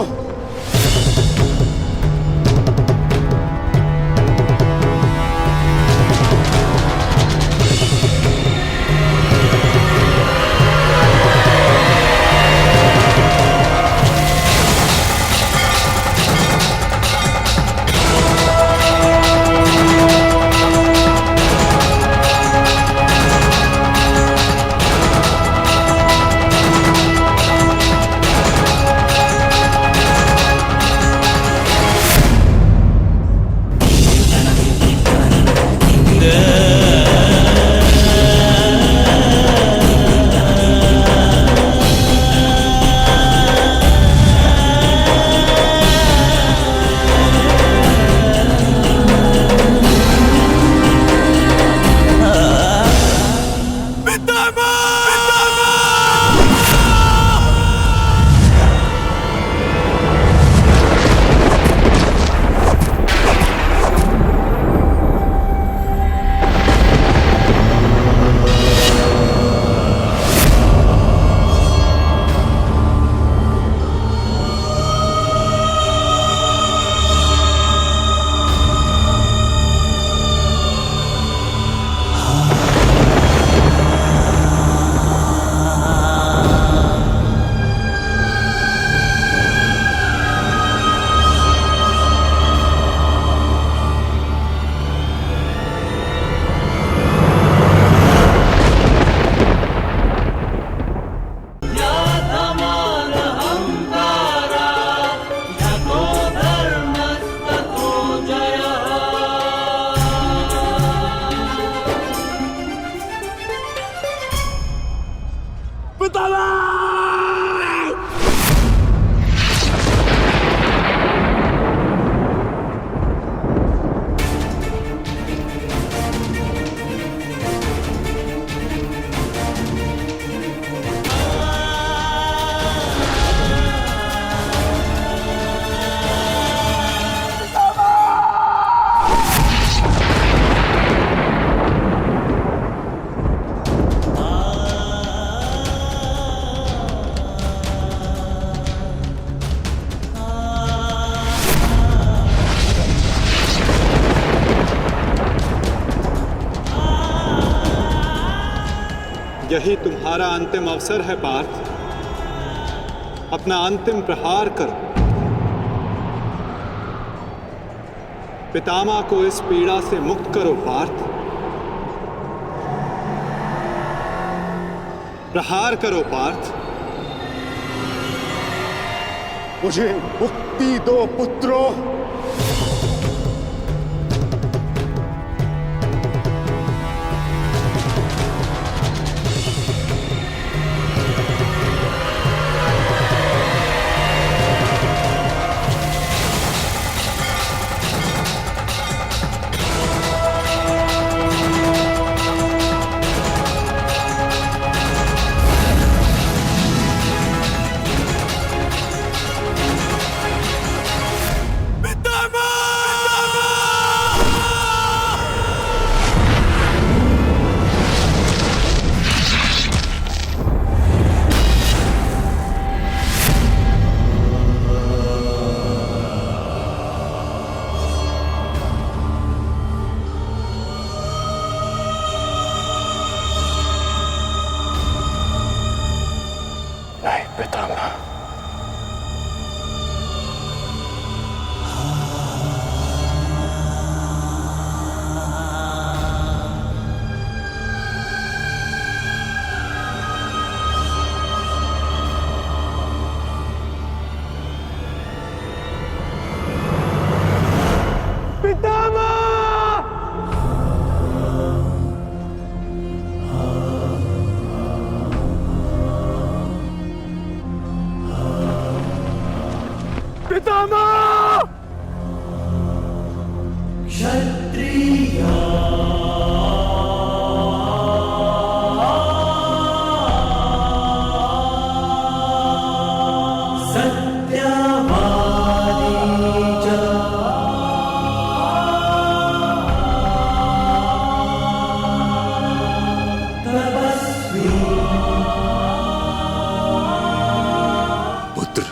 यही तुम्हारा अंतिम अवसर है पार्थ। अपना अंतिम प्रहार करो। पितामह को इस पीड़ा से मुक्त करो पार्थ। प्रहार करो पार्थ। मुझे मुक्ति दो पुत्रों। नहीं पितामह, पुत्र,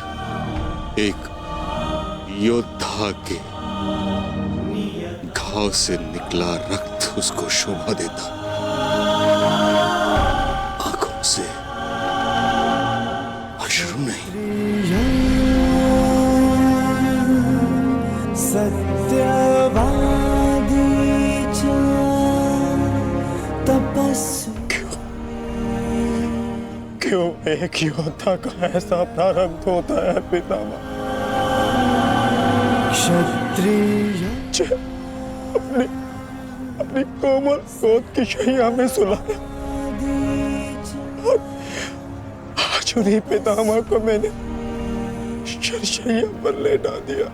एक योद्धा के घाव से निकला रक्त उसको शोभा देता, आंखों से अश्रु नहीं। क्यों एक योद्धा का ऐसा प्रारब्ध होता है पितामह? क्षत्रिय अपनी कोमल गोद की शैया में सुलाया और आज उन्हीं पितामह को मैंने शरशैया पर लेटा दिया।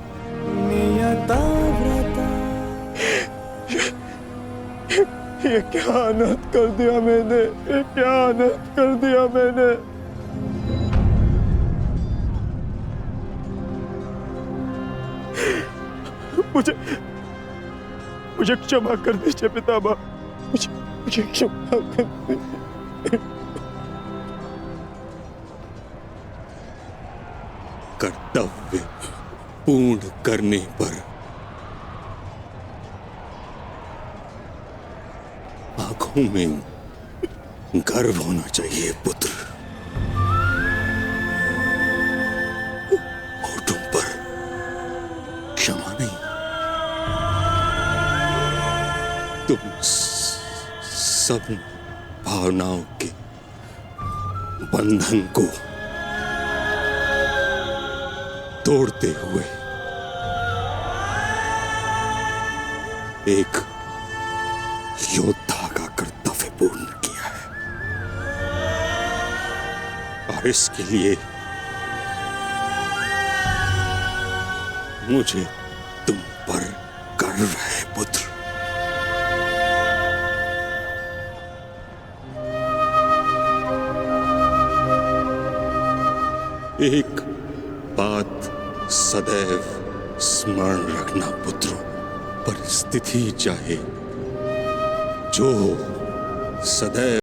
ये क्या अनर्थ कर दिया मैंने, ये क्या अनर्थ कर दिया मैंने। मुझे क्षमा कर दीजिए पितामह, मुझे क्षमा कर दीजिए। कर्तव्य पूर्ण करने पर आंखों में गर्व होना चाहिए पुत्र, होठों पर क्षमा नहीं। तुम सब भावनाओं के बंधन को तोड़ते हुए एक योद्धा का कर्तव्य पूर्ण किया है, और इसके लिए मुझे तुम पर गर्व है पुत्र। एक बात सदैव स्मरण रखना पुत्रों, परिस्थिति चाहे जो हो, सदैव